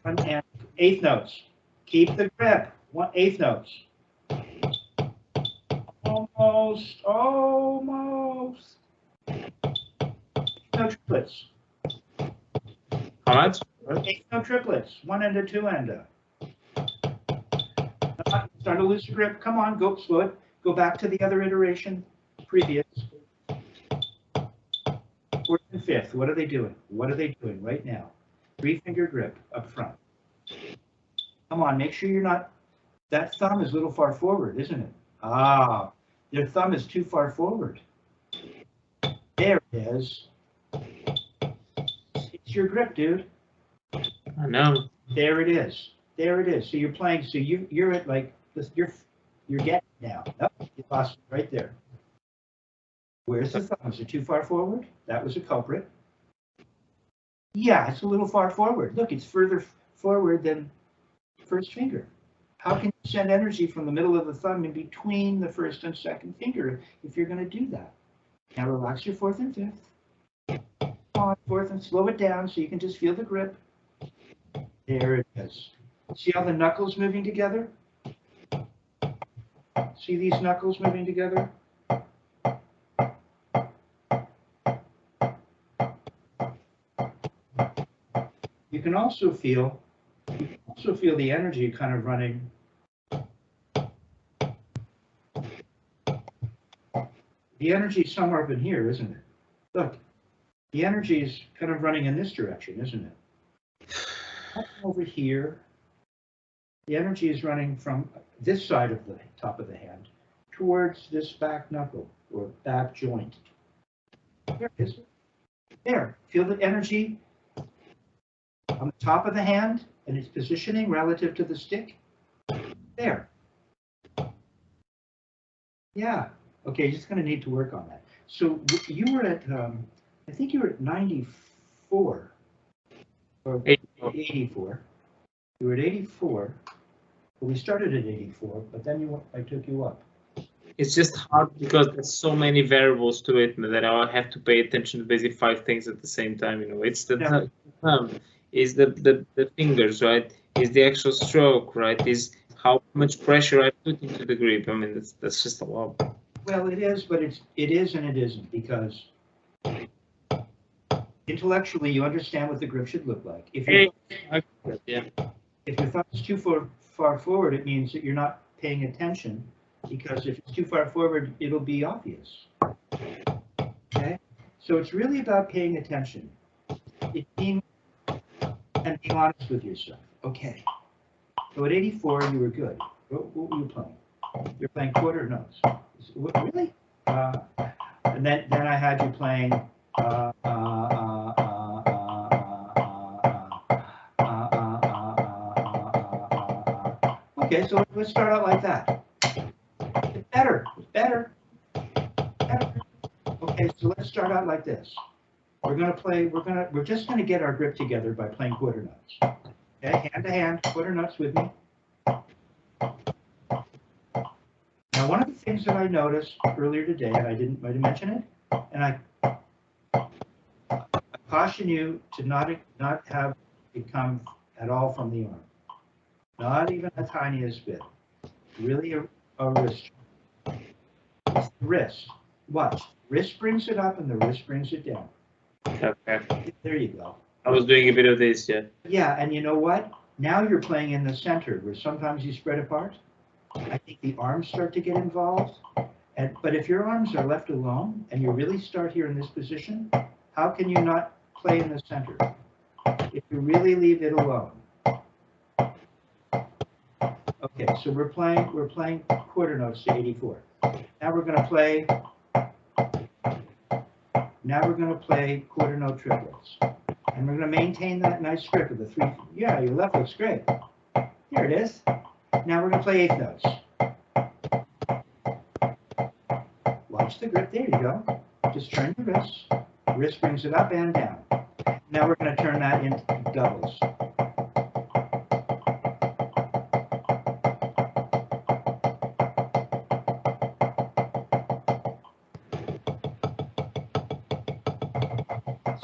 1 and 8th notes. Keep the grip. 1/8 notes. Almost. No triplets. How much? 8th note triplets. 1 and 2 and Start to lose your grip. Come on, go slow it. Go back to the other iteration. Previous. 4th and 5th. What are they doing? What are they doing right now? 3-finger grip up front. Come on, make sure you're not. That thumb is a little far forward, isn't it? Your thumb is too far forward. There it is. It's your grip, dude. I know. There it is. There it is. So you're playing. So you're at like this. You're getting now. Nope, you lost it right there. Where's the thumb? Is it too far forward? That was a culprit. Yeah, it's a little far forward. Look, it's further forward than the first finger. How can you send energy from the middle of the thumb in between the first and second finger if you're going to do that? Now relax your 4th and 5th. Come on, 4th and slow it down so you can just feel the grip. There it is. See how the knuckles moving together? See these knuckles moving together? You can also feel the energy kind of running. The energy is somewhere up in here, isn't it? Look, the energy is kind of running in this direction, isn't it? Up over here, the energy is running from this side of the top of the hand towards this back knuckle or back joint. There it is. There, feel the energy on the top of the hand and its positioning relative to the stick. There. Yeah. Okay, you're just going to need to work on that. So you were at, I think you were at 94. or 84. 84. You were at 84. Well, we started at 84, but then I took you up. It's just hard because there's so many variables to it that I have to pay attention to basically 5 things at the same time. You know, it's the thumb, is the fingers, right? Is the actual stroke, right? Is how much pressure I put into the grip. I mean, that's just a lot. Well, it is, but it is and it isn't, because intellectually you understand what the grip should look like. If your thumb is too far forward, it means that you're not paying attention, because if it's too far forward, it'll be obvious. Okay? So it's really about paying attention. And being honest with yourself. Okay. So at 84, you were good. What were you playing? You're playing quarter notes. Really? And then I had you playing okay, so let's start out like that. It's better. Okay, so let's start out like this. We're just gonna get our grip together by playing quarter notes. Okay, hand to hand, quarter notes with me. Now, one of the things that I noticed earlier today, and I didn't mention it, and I caution you to not have it come at all from the arm. Not even the tiniest bit. Really a wrist. It's the wrist. Watch. Wrist brings it up and the wrist brings it down. Okay. There you go. I was doing a bit of this, yeah. Yeah, and you know what? Now you're playing in the center, where sometimes you spread apart. I think the arms start to get involved. But if your arms are left alone and you really start here in this position, how can you not play in the center? If you really leave it alone. Okay, so we're playing quarter notes to 84. Now we're going to play quarter note triplets. And we're going to maintain that nice grip of the 3. Yeah, your left looks great. Here it is. Now we're going to play eighth notes. Watch the grip. There you go. Just turn the wrist. Wrist brings it up and down. Now we're going to turn that into doubles.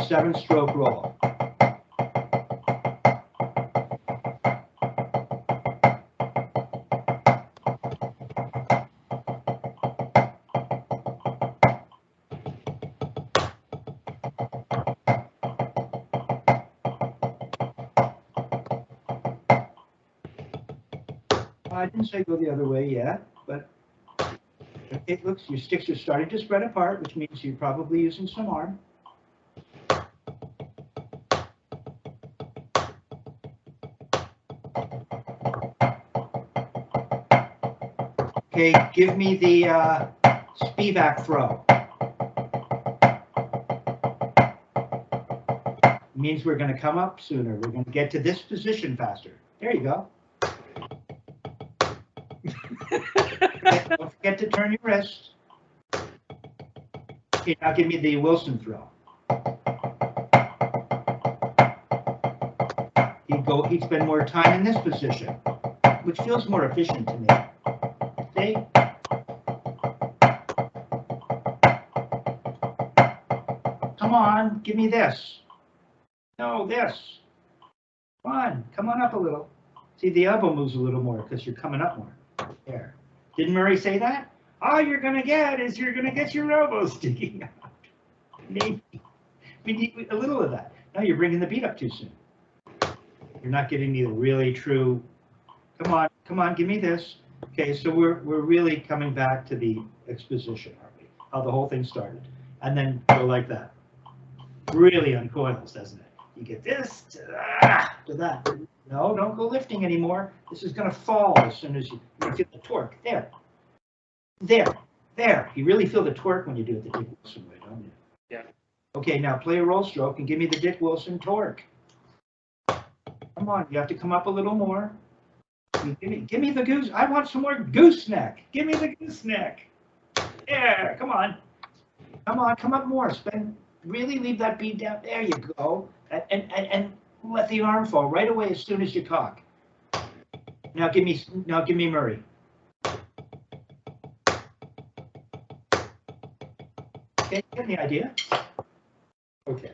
Seven-stroke roll. I didn't say go the other way yet, but it looks, your sticks are starting to spread apart, which means you're probably using some arm. Okay, give me the Spivack throw. It means we're going to come up sooner. We're going to get to this position faster. There you go. Don't forget to turn your wrist. Okay, now give me the Wilson throw. He'd spend more time in this position, which feels more efficient to me. See? Come on, give me this. No, this. Come on up a little. See, the elbow moves a little more because you're coming up more. There. Didn't Murray say that? All you're going to get is you're going to get your elbow sticking out. Maybe. We need a little of that. Now you're bringing the beat up too soon. You're not giving me the really true, come on, give me this. Okay, so we're really coming back to the exposition, aren't we? How the whole thing started. And then go like that. Really uncoils, doesn't it? You get this to that. No, don't go lifting anymore. This is going to fall as soon as you feel the torque. There. You really feel the torque when you do it the Dick Wilson way, don't you? Yeah. Okay, now play a roll stroke and give me the Dick Wilson torque. Come on, you have to come up a little more. Give me the goose. I want some more gooseneck. Give me the gooseneck. There, come on. Come up more. Really leave that bead down. There you go. And let the arm fall right away as soon as you cock. Now give me Murray. Okay, get the idea? Okay.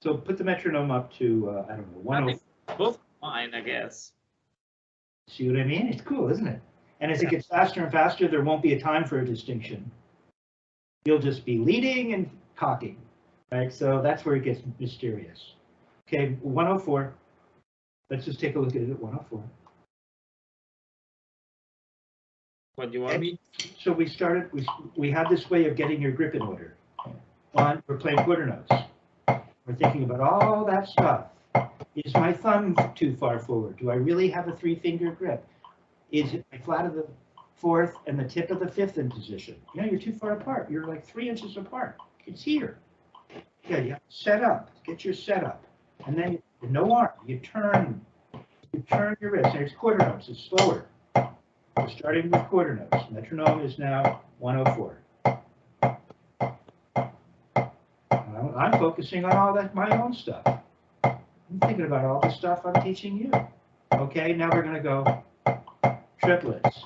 So put the metronome up to, I don't know, 104. Both fine, I guess. See what I mean? It's cool, isn't it? And as it gets faster and faster, there won't be a time for a distinction. You'll just be leading and cocking, right? So that's where it gets mysterious. Okay, 104. Let's just take a look at it at 104. What do you want me? So we started, we had this way of getting your grip in order. One, we're playing quarter notes. We're thinking about all that stuff. Is my thumb too far forward? Do I really have a 3-finger grip? Is it my flat of the 4th and the tip of the 5th in position? You know, you're too far apart. You're like 3 inches apart. It's here. Yeah, you have to set up. Get your setup. And then no arm. You turn your wrist. And it's quarter notes. It's slower. We're starting with quarter notes. Metronome is now 104. I'm focusing on all that, my own stuff. I'm thinking about all the stuff I'm teaching you. Okay, now we're going to go triplets.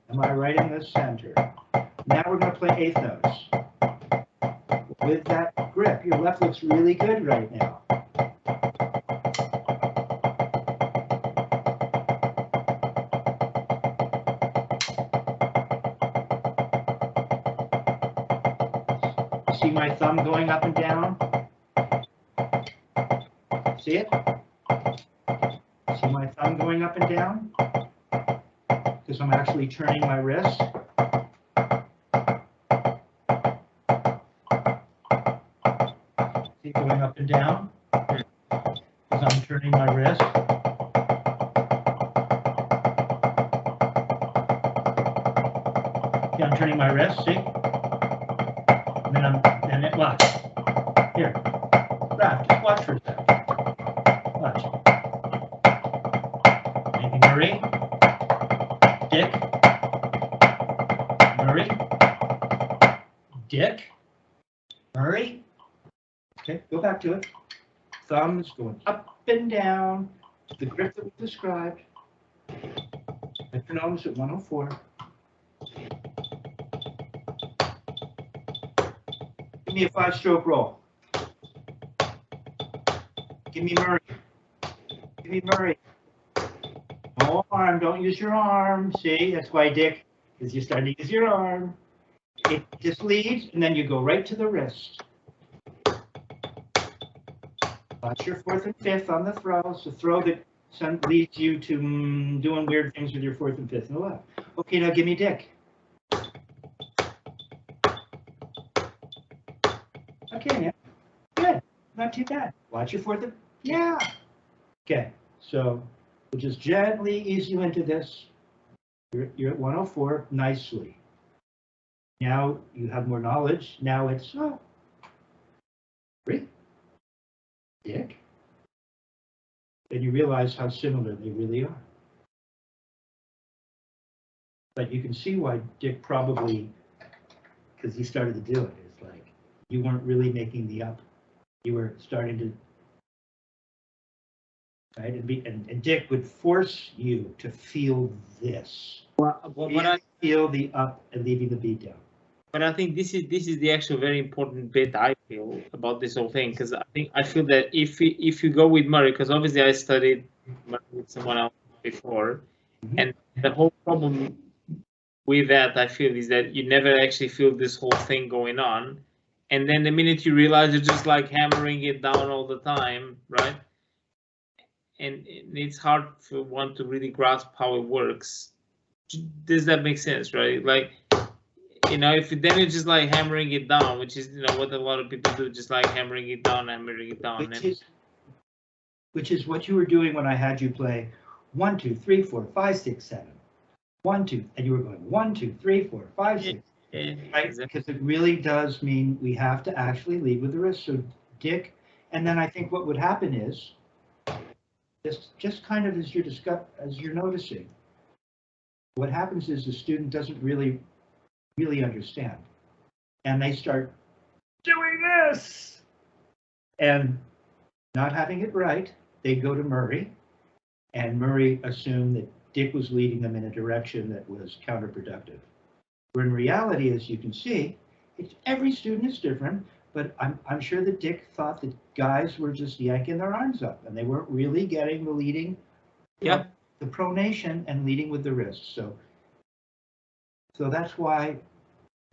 Am I right in the center? Now we're going to play 8th notes. With that grip, your left looks really good right now. See my thumb going up and down? See it? See my thumb going up and down? Because I'm actually turning my wrist. See it going up and down? Because I'm turning my wrist. See, I'm turning my wrist, see? And it watch. Here. Raph, just watch for a second. Watch. Maybe Murray. Dick. Murray. Dick. Murray. Okay, go back to it. Thumbs going up and down. The grip that we described. Metronomes at 104. Give me a 5-stroke roll. Give me Murray. Give me Murray. No arm. Don't use your arm. See, that's why, Dick, because you're starting to use your arm. It just leads, and then you go right to the wrist. Watch your 4th and 5th on the throw. It's a throw that leads you to doing weird things with your 4th and 5th in the left. Okay, now give me Dick. Okay, yeah. Good. Not too bad. Watch your 4th. Yeah. Okay, so we'll just gently ease you into this. You're at 104 nicely. Now you have more knowledge. Now it's, oh, Rick, Dick. Then you realize how similar they really are. But you can see why Dick probably, because he started to do it, it's like you weren't really making the up. You were starting to, right? And Dick would force you to feel this. Well, Feel the up and leaving the beat down. But I think this is the actual very important bit I feel about this whole thing, because I feel that if you go with Murray, because obviously I studied Murray with someone else before, and the whole problem with that I feel is that you never actually feel this whole thing going on, and then the minute you realize you're just like hammering it down all the time, right? And it's hard for one to really grasp how it works. Does that make sense, right? Like, you know, if then you're just like hammering it down, which is, you know, what a lot of people do, just like hammering it down. Which is what you were doing when I had you play 1, 2, 3, 4, 5, 6, 7. 1, 2, and you were going 1, 2, 3, 4, 5, 6. Yeah, right? exactly. Because it really does mean we have to actually lead with the wrist. So Dick, and then I think what would happen is, just kind of as you're noticing, what happens is the student doesn't really understand, and they start doing this, And not having it right, they go to Murray, and Murray assumed that Dick was leading them in a direction that was counterproductive. Where in reality, as you can see, every student is different, but I'm sure that Dick thought that guys were just yanking their arms up, and they weren't really getting the leading, Yeah. the pronation and leading with the wrist. So that's why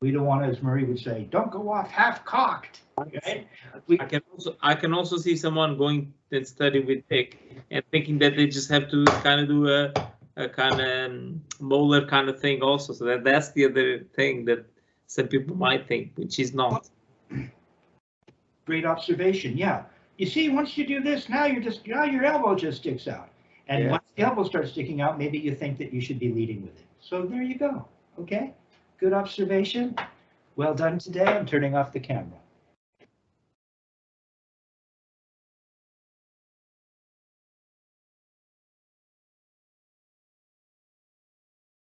we don't want to, as Murray would say, don't go off half-cocked. Right? I can also see someone going and study with Dick and thinking that they just have to kind of do a kind of molar kind of thing also. So that's the other thing that some people might think, which is not. Great observation. Yeah. You see, once you do this, now your elbow just sticks out. And once the elbow starts sticking out, maybe you think that you should be leading with it. So there you go. Okay. Good observation. Well done today. I'm turning off the camera.